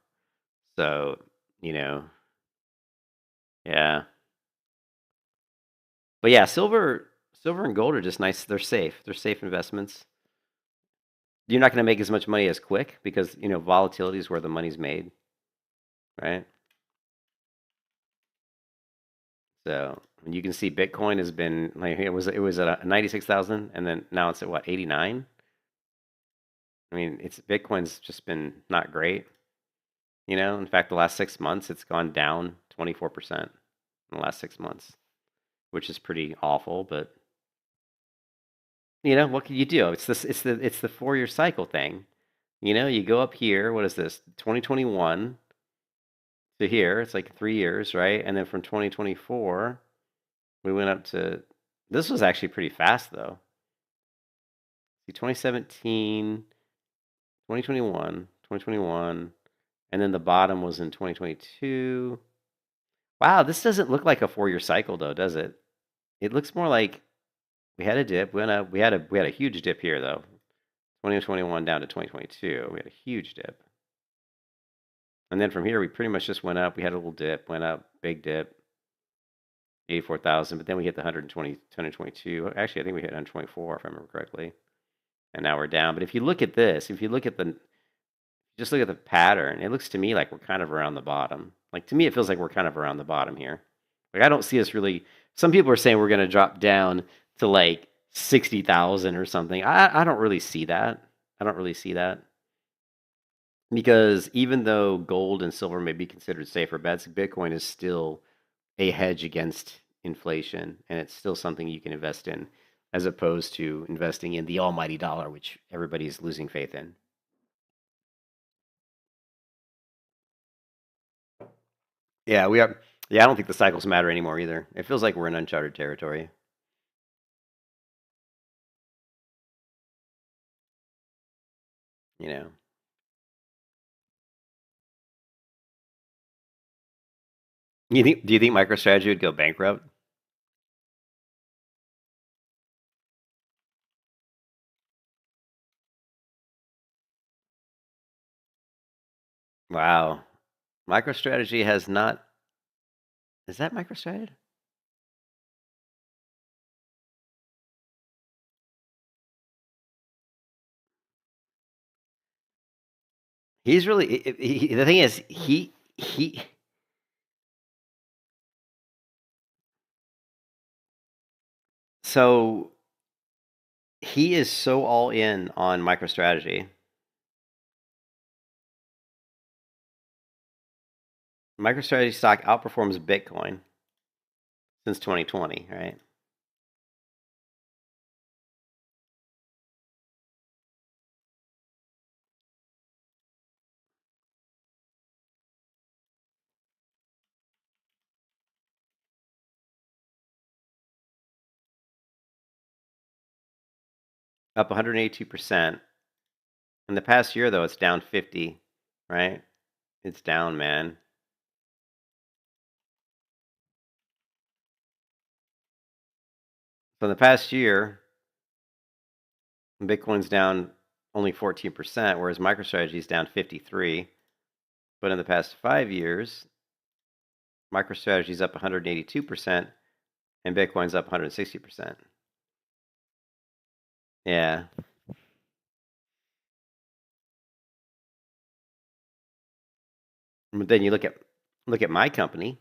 So, yeah. But yeah, silver and gold are just nice. They're safe. They're safe investments. You're not going to make as much money as quick because volatility is where the money's made, right? So you can see Bitcoin has been like it was at 96,000, and then now it's at what 89. I mean, Bitcoin's just been not great. In fact, the last 6 months it's gone down 24% in the last 6 months, which is pretty awful. But what can you do? It's the 4-year cycle thing. You go up here. What is this? 2021 to here. It's like 3 years, right? And then from 2024, we went up to. This was actually pretty fast though. See, 2017, 2021, 2021, and then the bottom was in 2022. Wow, this doesn't look like a 4-year cycle though, does it? It looks more like we had a dip, went up. We had a huge dip here though. 2021 down to 2022. We had a huge dip. And then from here we pretty much just went up. We had a little dip, went up, big dip. 84,000, but then we hit the 122. Actually, I think we hit 124 if I remember correctly. And now we're down. But if you look at this, just look at the pattern, it looks to me like we're kind of around the bottom. Like to me, it feels like we're kind of around the bottom here. Like I don't see us really. Some people are saying we're going to drop down to like 60,000 or something. I don't really see that. I don't really see that. Because even though gold and silver may be considered safer bets, Bitcoin is still a hedge against inflation, and it's still something you can invest in, as opposed to investing in the almighty dollar, which everybody's losing faith in. Yeah, we are. Yeah, I don't think the cycles matter anymore either. It feels like we're in uncharted territory. You know. Do you think MicroStrategy would go bankrupt? Wow. MicroStrategy has not. Is that MicroStrategy? He's really. The thing is, he. So he is so all in on MicroStrategy. MicroStrategy stock outperforms Bitcoin since 2020, right? Up 182%. In the past year, though, it's down 50, right? It's down, man. So in the past year, Bitcoin's down only 14%, whereas MicroStrategy is down 53. But in the past 5 years, MicroStrategy is up 182%, and Bitcoin's up 160%. Yeah. But then you look at my company.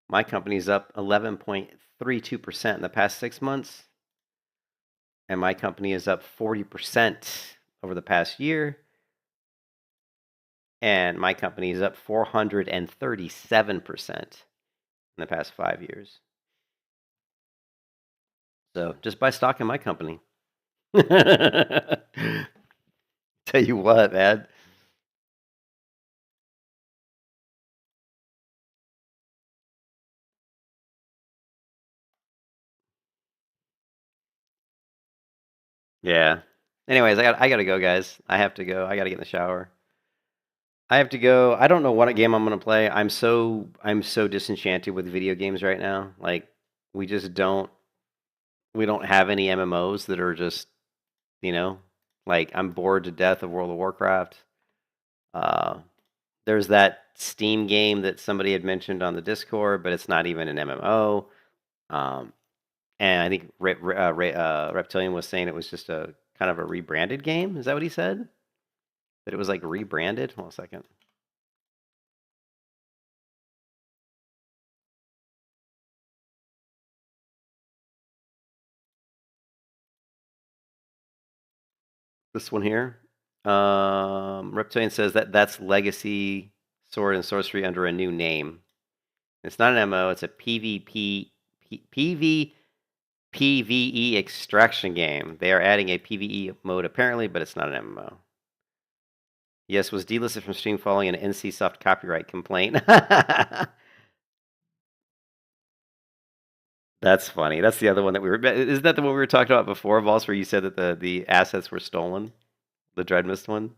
My company's up 11.32% in the past 6 months. And my company is up 40% over the past year. And my company is up 437% in the past 5 years. So just buy stock in my company. Tell you what, man. Yeah. Anyways, I gotta go, guys. I have to go. I gotta get in the shower. I have to go. I don't know what game I'm gonna play. I'm so disenchanted with video games right now. Like we don't have any MMOs that are just, like I'm bored to death of World of Warcraft. There's that Steam game that somebody had mentioned on the Discord, but it's not even an MMO. And I think Reptilian was saying it was just a kind of a rebranded game. Is that what he said? That it was like rebranded? Hold on a second. This one here. Reptilian says that's Legacy Sword and Sorcery under a new name. It's not an MMO. It's a PvE extraction game. They are adding a PvE mode apparently, but it's not an MMO. Yes, was delisted from Steam following an NCSoft copyright complaint. That's funny. That's the other one that we were. Isn't that the one we were talking about before, Voss, where you said that the assets were stolen? The Dreadmist one.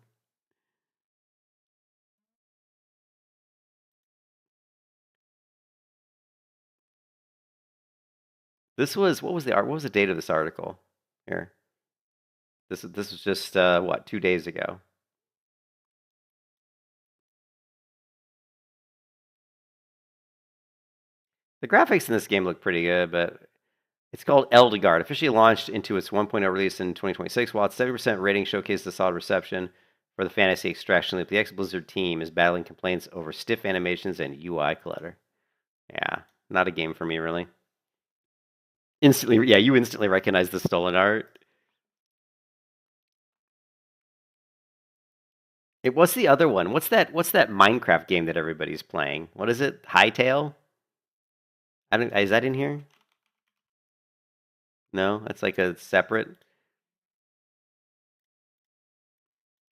This was what was the art? What was the date of this article? Here. This was just what, 2 days ago. The graphics in this game look pretty good, but it's called Eldegard. Officially launched into its 1.0 release in 2026. While its 70% rating showcased a solid reception for the fantasy extraction loop, the ex-Blizzard team is battling complaints over stiff animations and UI clutter. Yeah, not a game for me, really. Instantly, yeah, you instantly recognize the stolen art. What's the other one? What's that Minecraft game that everybody's playing? What is it? Hightail? Is that in here? No, that's like a separate.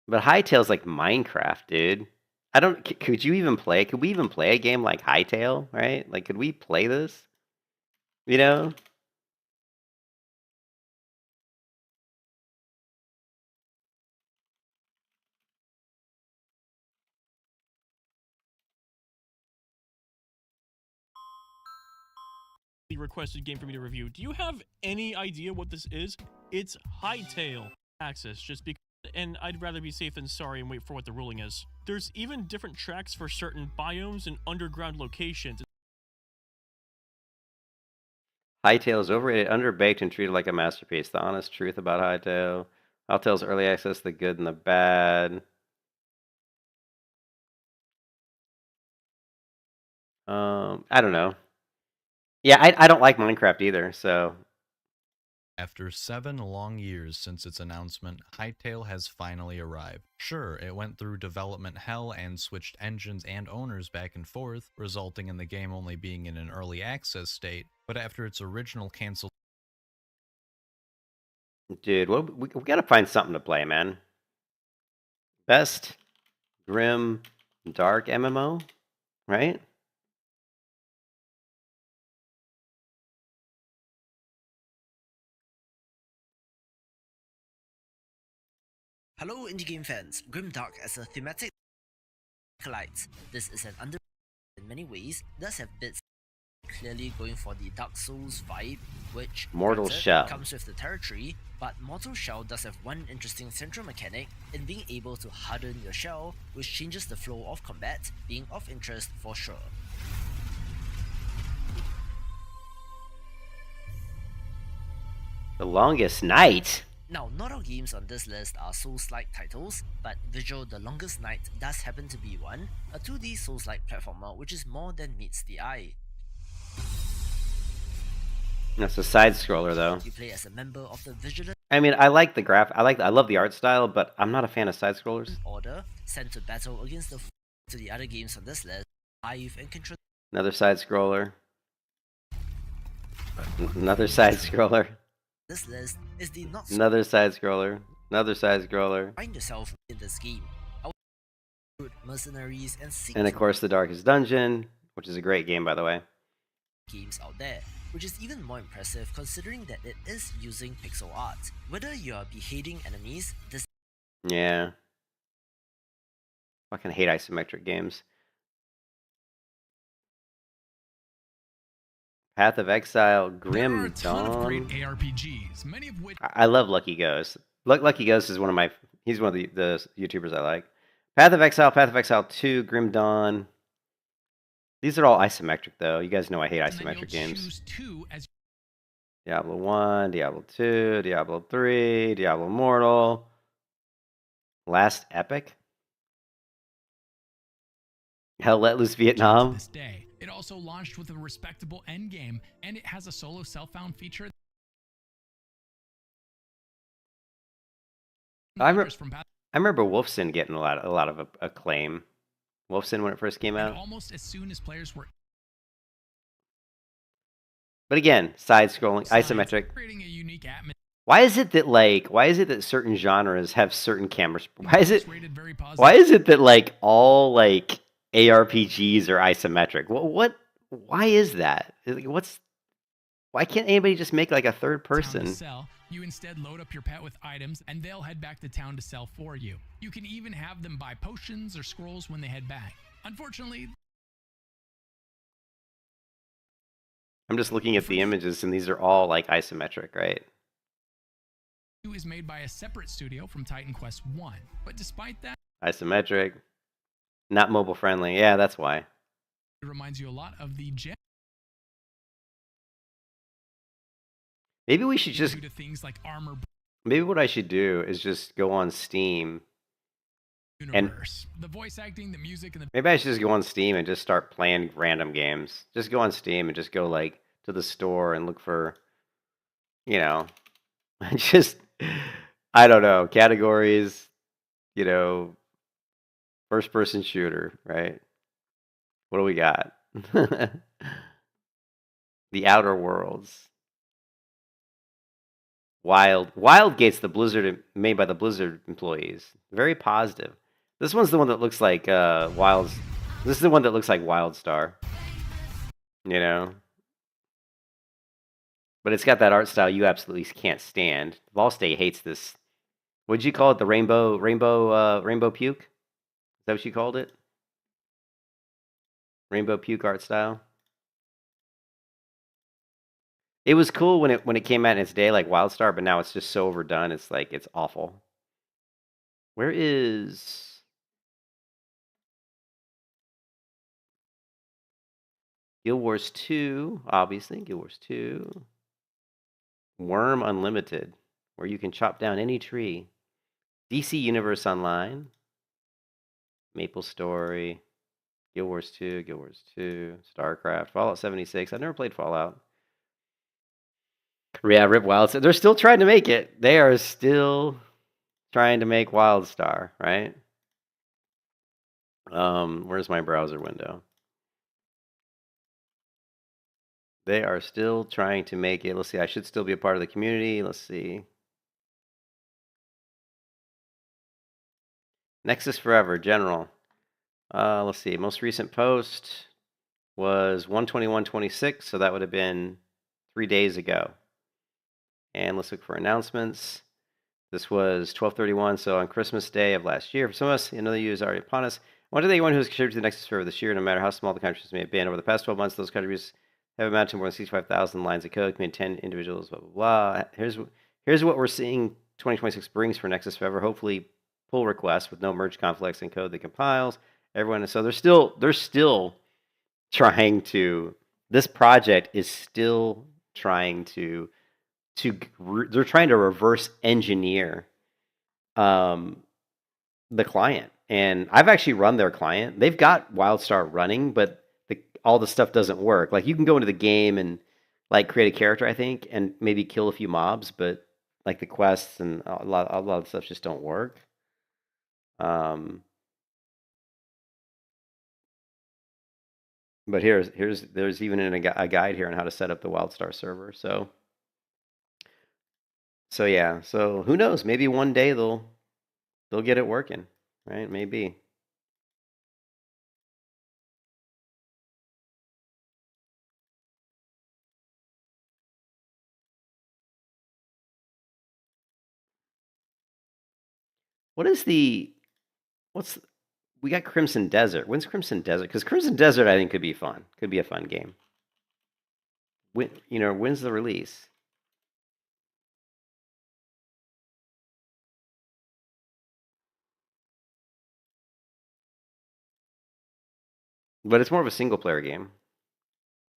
But Hightail's like Minecraft, dude. I don't. Could you even play? Could we even play a game like Hightail? Right? Like, could we play this? You know?
Requested game for me to review. Do you have any idea what this is? It's Hightail Access, just because, and I'd rather be safe than sorry and wait for what the ruling is. There's even different tracks for certain biomes and underground locations.
Hightail is overrated, underbaked, and treated like a masterpiece. The honest truth about Hightail. Hightail's early access, the good and the bad. I don't know. Yeah, I don't like Minecraft either, so.
After 7 long years since its announcement, Hightail has finally arrived. Sure, it went through development hell and switched engines and owners back and forth, resulting in the game only being in an early access state, but after its original cancellation,
Dude, we gotta find something to play, man. Best grim dark MMO, right?
Hello indie game fans, Grimdark as a thematic light. This is an under in many ways, does have bits clearly going for the Dark Souls vibe, which
Mortal
granted,
Shell
comes with the territory, but Mortal Shell does have one interesting central mechanic in being able to harden your shell, which changes the flow of combat, being of interest for sure.
The Longest Night.
Now, not all games on this list are Souls-like titles, but Visual The Longest Night does happen to be one, a 2D Souls-like platformer which is more than meets the eye.
That's a side scroller, though.
You play as a member of the Vigilance
I mean, I like the graph. I love the art style, but I'm not a fan of side scrollers.
Order, sent to battle against to the other games on this list, Hive and Control.
Another side scroller. Another side scroller.
This list is the not
Another side scroller. Another side scroller.
find yourself in this game. Mercenaries and
And of course, The Darkest Dungeon, which is a great game, by the way.
games out there, which is even more impressive considering that it is using pixel art. Whether you are beheading enemies, this
Yeah. Fucking hate isometric games. Path of Exile, Grim
There are a ton of great
Dawn.
ARPGs, many of which
I love Lucky Ghost. Lucky Ghost is one of my. He's one of the YouTubers I like. Path of Exile 2, Grim Dawn. These are all isometric, though. You guys know I hate isometric games. Diablo 1, Diablo 2, Diablo 3, Diablo Immortal. Last Epic. Hell Let Loose Vietnam.
This day. It also launched with a respectable endgame, and it has a solo self-found feature.
I remember Wolfson getting a lot of acclaim. Wolfson when it first came out.
Almost as soon as players were.
But again, side-scrolling, isometric.
Creating a unique atmosphere.
Why is it that certain genres have certain cameras? Why is it that like all like ARPGs are isometric? Why is that? Why can't anybody just make like a third person?
You instead load up your pet with items, and they'll head back to town to sell for you. You can even have them buy potions or scrolls when they head back. Unfortunately,
I'm just looking at the images, and these are all like isometric, right?
Is made by a separate studio from Titan Quest 1, but despite that,
isometric, not mobile friendly. Yeah, that's why.
It reminds you a lot of the gem.
Maybe we should just
to things like armor.
Maybe what I should do is just go on Steam.
Universe. And the voice acting, the music, and the
maybe I should just go on Steam and just start playing random games. Just go on Steam and just go like to the store and look for, you know, just I don't know, categories, you know, first person shooter, right? What do we got? The Outer Worlds. Wildgate's the Blizzard made by the Blizzard employees. Very positive. This one's the one that looks like This is the one that looks like WildStar. You know? But it's got that art style you absolutely can't stand. Volstay hates this. What'd you call it? The rainbow puke? Is that what you called it? Rainbow puke art style? It was cool when it came out in its day, like WildStar, but now it's just so overdone. It's like it's awful. Where is Guild Wars 2? Obviously, Guild Wars 2. Worm Unlimited, where you can chop down any tree. DC Universe Online. Maple Story. Guild Wars 2. Guild Wars 2. StarCraft. Fallout 76. I've never played Fallout. Yeah, Rip Wildstar. They're still trying to make it. They are still trying to make WildStar, right? Where's my browser window? They are still trying to make it. Let's see. I should still be a part of the community. Let's see. Nexus Forever, General. Let's see. Most recent post was 121.26, so that would have been 3 days ago. And let's look for announcements. This was 12/31, so on Christmas Day of last year. For some of us, another year is already upon us. I want to thank anyone who has contributed to the Nexus server this year, no matter how small the contributions may have been. Over the past 12 months, those contributions have amounted to more than 65,000 lines of code, made 10 individuals, blah, blah, blah. Here's what we're seeing 2026 brings for Nexus Forever. Hopefully, pull requests with no merge conflicts and code that compiles. Everyone, so they're still trying to. This project is still trying to they're trying to reverse engineer the client. And I've actually run their client. They've got WildStar running, but all the stuff doesn't work. Like you can go into the game and like create a character, I think, and maybe kill a few mobs, but like the quests and a lot of stuff just don't work. But there's even a guide here on how to set up the WildStar server. So yeah, so who knows? Maybe one day they'll get it working, right? Maybe. We got Crimson Desert. When's Crimson Desert? Because Crimson Desert, I think, could be fun. Could be a fun game. When's the release? but it's more of a single player game.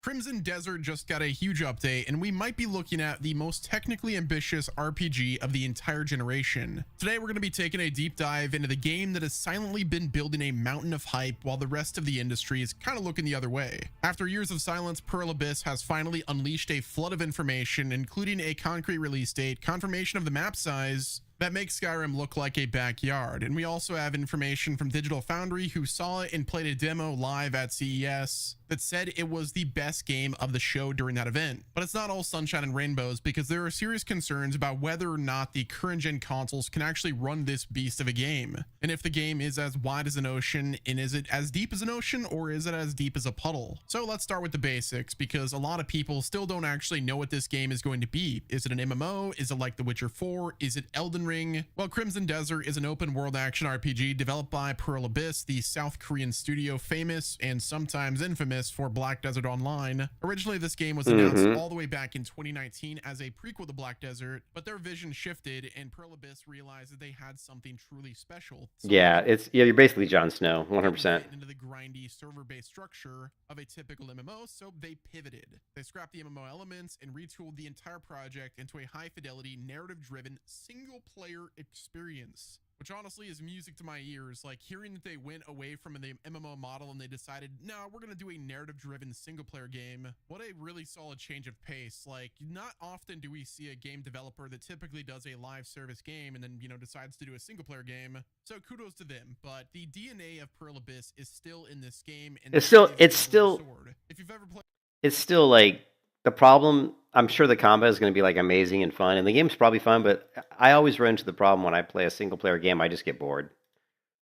Crimson Desert just got a huge update, and we might be looking at the most technically ambitious RPG of the entire generation. Today, we're going to be taking a deep dive into the game that has silently been building a mountain of hype while the rest of the industry is kind of looking the other way. After years of silence, Pearl Abyss has finally unleashed a flood of information, including a concrete release date, confirmation of the map size, that makes Skyrim look like a backyard. And we also have information from Digital Foundry, who saw it and played a demo live at CES that said it was the best game of the show during that event. But it's not all sunshine and rainbows, because there are serious concerns about whether or not the current gen consoles can actually run this beast of a game. And if the game is as wide as an ocean, and is it as deep as an ocean, or is it as deep as a puddle? So let's start with the basics, because a lot of people still don't actually know what this game is going to be. Is it an MMO? Is it like The Witcher 4? Is it Elden Ring? Well, Crimson Desert is an open world action RPG developed by Pearl Abyss, the South Korean studio famous and sometimes infamous for Black Desert Online. Originally, this game was announced all the way back in 2019 as a prequel to Black Desert, but their vision shifted and Pearl Abyss realized that they had something truly special.
Yeah, you're basically Jon Snow, 100%.
Into the grindy server-based structure of a typical MMO, so they pivoted. They scrapped the MMO elements and retooled the entire project into a high-fidelity, narrative-driven, single-player experience, which honestly is music to my ears. Like, hearing that they went away from the MMO model and they decided, no, we're going to do a narrative-driven single-player game. What a really solid change of pace. Like, not often do we see a game developer that typically does a live service game and then, you know, decides to do a single-player game. So kudos to them. But the DNA of Pearl Abyss is still in this game. And
it's still
if you've ever played,
it's still like the problem. I'm sure the combat is going to be like amazing and fun, and the game's probably fun, but I always run into the problem when I play a single player game. I just get bored.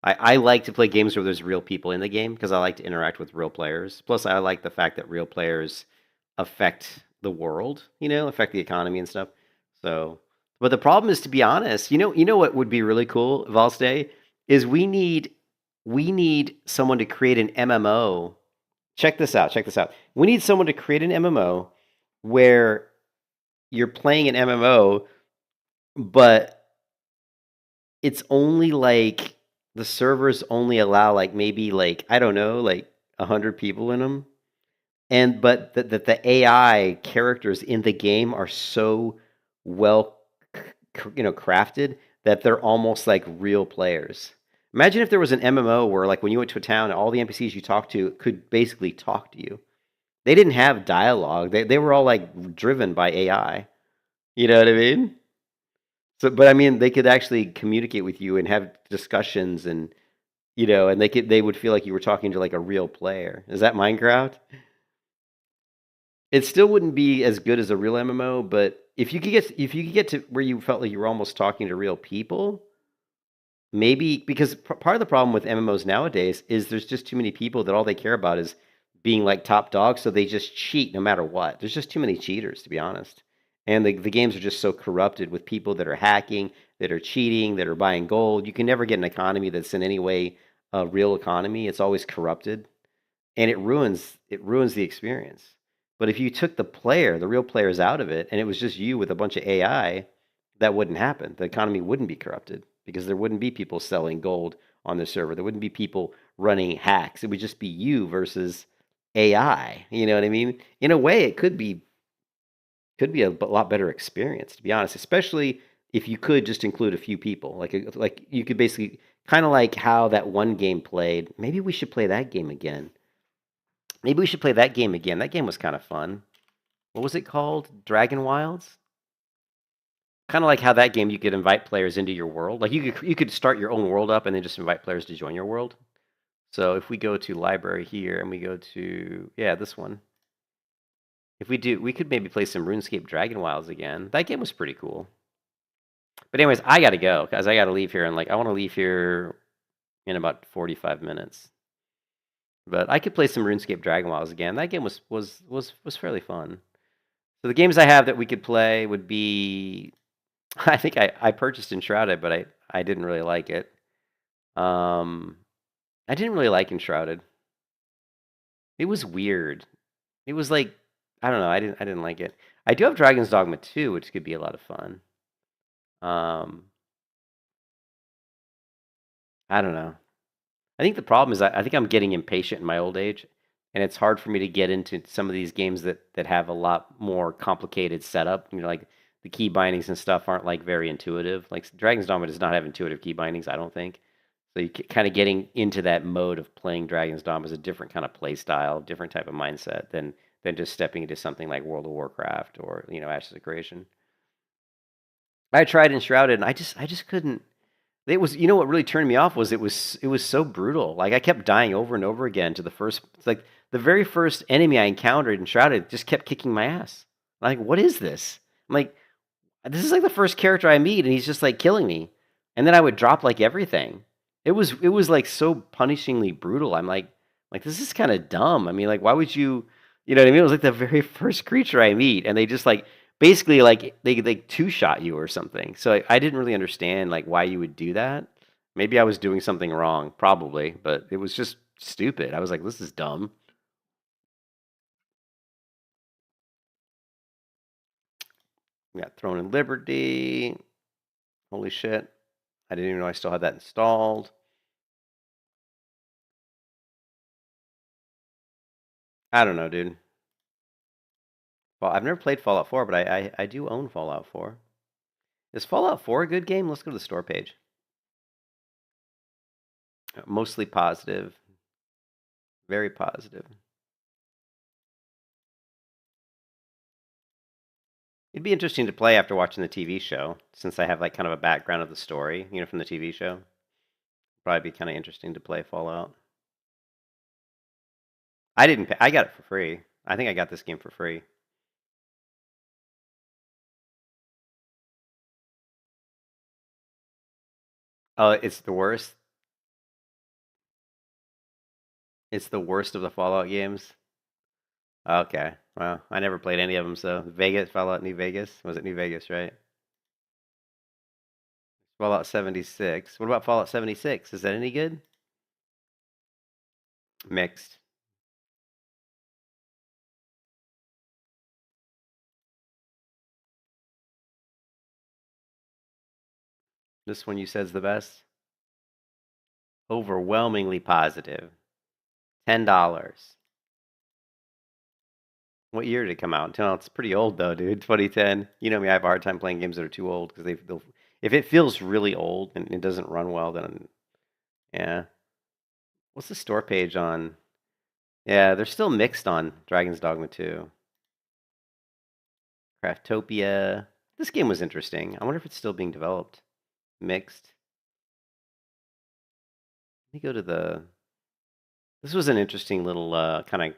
I like to play games where there's real people in the game because I like to interact with real players. Plus, I like the fact that real players affect the world, you know, affect the economy and stuff. So, but the problem is, to be honest, you know what would be really cool, Valstay, is we need someone to create an MMO. Check this out. We need someone to create an MMO where you're playing an MMO, but it's only like the servers only allow like maybe like, I don't know, like 100 people in them. But the AI characters in the game are so well crafted that they're almost like real players. Imagine if there was an MMO where, like, when you went to a town, all the NPCs you talked to could basically talk to you. They didn't have dialogue. They were all like driven by AI. You know what I mean? So, but I mean, they could actually communicate with you and have discussions, and and they would feel like you were talking to like a real player. Is that Minecraft? It still wouldn't be as good as a real MMO, but if you could get to where you felt like you were almost talking to real people. Maybe, because part of the problem with MMOs nowadays is there's just too many people that all they care about is being like top dog, so they just cheat no matter what. There's just too many cheaters, to be honest. And the games are just so corrupted with people that are hacking, that are cheating, that are buying gold. You can never get an economy that's in any way a real economy. It's always corrupted, and it ruins the experience. But if you took the real players out of it, and it was just you with a bunch of AI, that wouldn't happen. The economy wouldn't be corrupted, because there wouldn't be people selling gold on the server. There wouldn't be people running hacks. It would just be you versus AI. You know what I mean? In a way, it could be a lot better experience, to be honest, especially if you could just include a few people. Like you could basically, kind of like how that one game played. Maybe we should play that game again. That game was kind of fun. What was it called? Dragon Wilds? Kind of like how that game, you could invite players into your world. Like you could start your own world up and then just invite players to join your world. So if we go to library here and we go to, this one. If we do, we could maybe play some RuneScape Dragon Wilds again. That game was pretty cool. But anyways, I got to go because I got to leave here, and I want to leave here in about 45 minutes. But I could play some RuneScape Dragon Wilds again. That game was fairly fun. So the games I have that we could play would be, I think I purchased Enshrouded, but I didn't really like it. I didn't really like Enshrouded. It was weird. It was like, I don't know, I didn't like it. I do have Dragon's Dogma 2, which could be a lot of fun. I don't know. I think the problem is I think I'm getting impatient in my old age, and it's hard for me to get into some of these games that have a lot more complicated setup. You know, like the key bindings and stuff aren't like very intuitive. Like Dragon's Dogma does not have intuitive key bindings, I don't think. So you kind of getting into that mode of playing Dragon's Dogma is a different kind of play style, different type of mindset than just stepping into something like World of Warcraft or Ashes of Creation. I tried Enshrouded, and I just couldn't. It was, what really turned me off was it was so brutal. Like I kept dying over and over again to the first. It's like the very first enemy I encountered in Shrouded just kept kicking my ass. Like, what is this? I'm like, this is like the first character I meet, and he's just like killing me. And then I would drop like everything. It was like so punishingly brutal. I'm like this is kind of dumb. I mean, like, why would you? You know what I mean? It was like the very first creature I meet, and they just like basically like they two-shot you or something. So I didn't really understand like why you would do that. Maybe I was doing something wrong, probably, but it was just stupid. I was like, this is dumb. We got Throne and Liberty. Holy shit. I didn't even know I still had that installed. I don't know, dude. Well, I've never played Fallout 4, but I do own Fallout 4. Is Fallout 4 a good game? Let's go to the store page. Mostly positive. Very positive. It'd be interesting to play after watching the TV show, since I have like kind of a background of the story, from the TV show. Probably be kind of interesting to play Fallout. I didn't pay, I got it for free. I think I got this game for free. Oh, it's the worst. It's the worst of the Fallout games. Okay. Well, I never played any of them, so Vegas, Fallout New Vegas. Was it New Vegas, right? Fallout 76. What about Fallout 76? Is that any good? Mixed. This one you said's the best? Overwhelmingly positive. $10. What year did it come out? No, it's pretty old though, dude. 2010. You know me, I have a hard time playing games that are too old because they'll. If it feels really old and it doesn't run well, then yeah. What's the store page on? Yeah, they're still mixed on Dragon's Dogma 2. Craftopia. This game was interesting. I wonder if it's still being developed. Mixed. Let me go to the. This was an interesting little kind of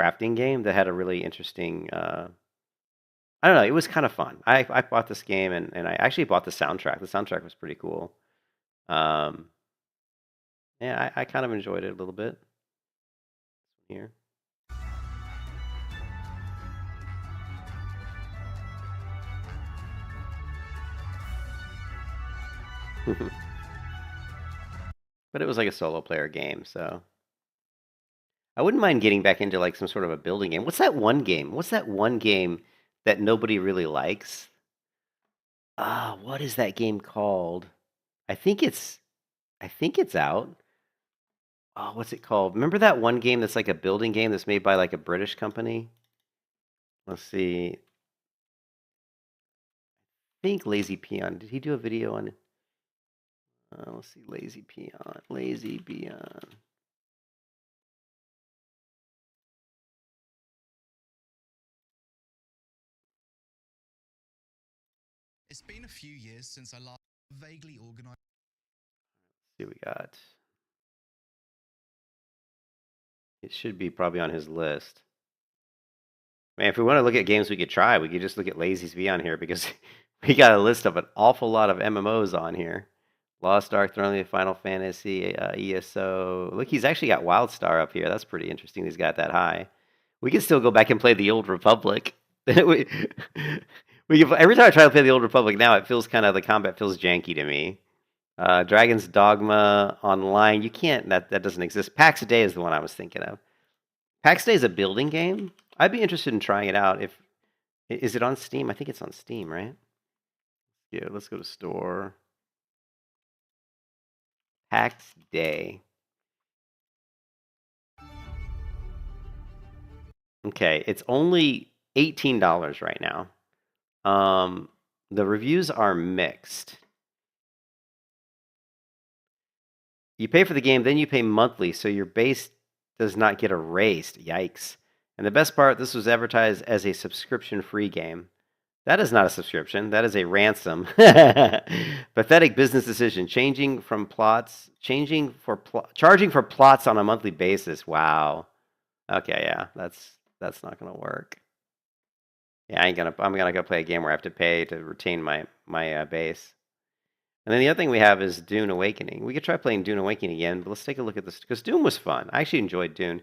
crafting game that had a really interesting. I don't know. It was kind of fun. I bought this game and I actually bought the soundtrack. The soundtrack was pretty cool. Yeah, I kind of enjoyed it a little bit. Here. But it was like a solo player game, so I wouldn't mind getting back into like some sort of a building game. What's that one game? What's that one game that nobody really likes? What is that game called? I think it's out. Oh, what's it called? Remember that one game that's like a building game that's made by like a British company? Let's see. I think Lazy Peon. Did he do a video on? Let's see, Lazy Peon. Lazy Peon.
It's been a few years since I last vaguely organized.
See what we got. It should be probably on his list. Man, if we want to look at games we could try, we could just look at Lazy's V on here because we got a list of an awful lot of MMOs on here. Lost Ark, Throne, Final Fantasy, ESO. Look, he's actually got WildStar up here. That's pretty interesting. He's got that high. We can still go back and play the Old Republic. we can, every time I try to play the Old Republic now, it feels kind of, the combat feels janky to me. Dragon's Dogma Online. You can't, that doesn't exist. PAX a Day is the one I was thinking of. PAX Day is a building game. I'd be interested in trying it out. Is it on Steam? I think it's on Steam, right? Yeah, let's go to store. PAX Day. Okay, it's only $18 right now. The reviews are mixed. You pay for the game, then you pay monthly, so your base does not get erased. Yikes. And the best part, this was advertised as a subscription-free game. That is not a subscription. That is a ransom. Pathetic business decision. Charging for plots on a monthly basis. Wow. Okay, yeah, that's not gonna work. Yeah, I'm gonna go play a game where I have to pay to retain my base. And then the other thing we have is Dune Awakening. We could try playing Dune Awakening again, but let's take a look at this because Dune was fun. I actually enjoyed Dune.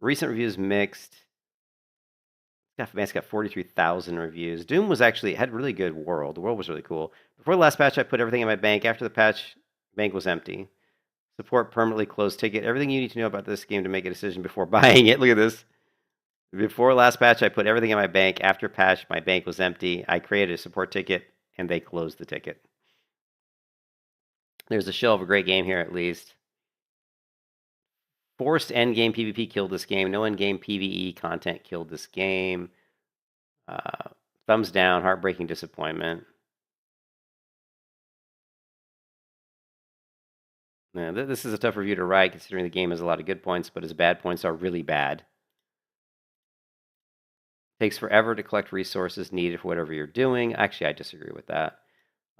Recent reviews mixed. It's got 43,000 reviews. Doom was actually had really good world. The world was really cool. Before the last patch, I put everything in my bank. After the patch, bank was empty. Support permanently closed ticket. Everything you need to know about this game to make a decision before buying it. Look at this. Before last patch, I put everything in my bank. After patch, my bank was empty. I created a support ticket, and they closed the ticket. There's a shell of a great game here, at least. Forced endgame PvP killed this game. No endgame PvE content killed this game. Thumbs down, heartbreaking disappointment. Yeah, this is a tough review to write, considering the game has a lot of good points, but its bad points are really bad. Takes forever to collect resources needed for whatever you're doing. Actually, I disagree with that.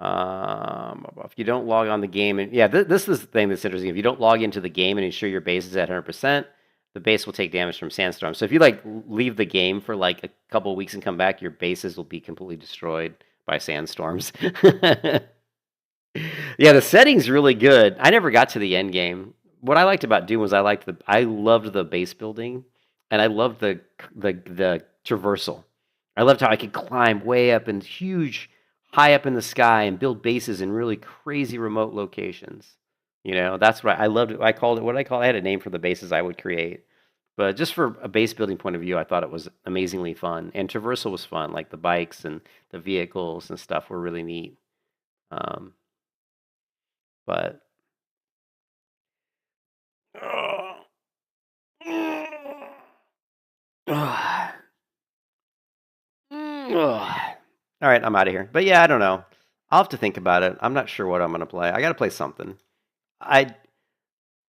If you don't log on the game, and yeah, this is the thing that's interesting. If you don't log into the game and ensure your base is at 100%, the base will take damage from sandstorms. So if you like leave the game for like a couple of weeks and come back, your bases will be completely destroyed by sandstorms. Yeah, the setting's really good. I never got to the end game. What I liked about Doom was I loved the base building, and I loved the traversal. I loved how I could climb way up and high up in the sky and build bases in really crazy remote locations. You know, that's what I loved. I called it, what did I call it? I had a name for the bases I would create. But just for a base building point of view, I thought it was amazingly fun. And traversal was fun, like the bikes and the vehicles and stuff were really neat. But all right, I'm out of here. But yeah, I don't know. I'll have to think about it. I'm not sure what I'm gonna play. I gotta play something. I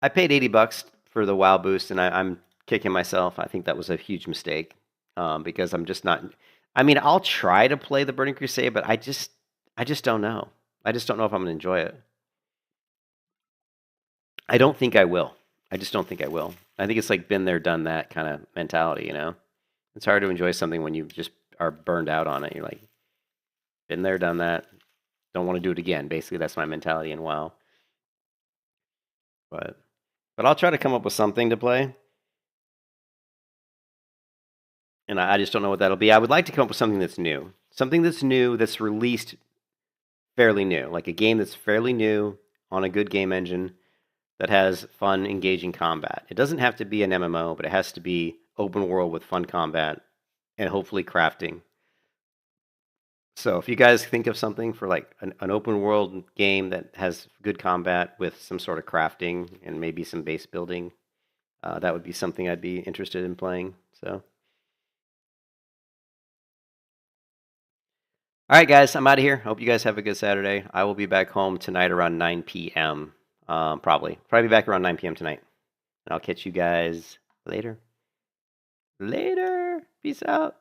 paid $80 for the WoW boost, and I'm kicking myself. I think that was a huge mistake because I'm just not. I mean, I'll try to play the Burning Crusade, but I just don't know. I just don't know if I'm gonna enjoy it. I don't think I will. I just don't think I will. I think it's like been there, done that kind of mentality, you know? It's hard to enjoy something when you just are burned out on it. You're like, been there, done that. Don't want to do it again. Basically, that's my mentality in WoW. But I'll try to come up with something to play. And I just don't know what that'll be. I would like to come up with something that's new. Something that's new, that's released fairly new. Like a game that's fairly new on a good game engine that has fun, engaging combat. It doesn't have to be an MMO, but it has to be open world with fun combat and hopefully crafting. So if you guys think of something for like an open world game that has good combat with some sort of crafting and maybe some base building, that would be something I'd be interested in playing. So, all right, guys, I'm out of here. Hope you guys have a good Saturday. I will be back home tonight around 9 p.m. Probably back around 9 p.m. tonight. And I'll catch you guys later. Peace out.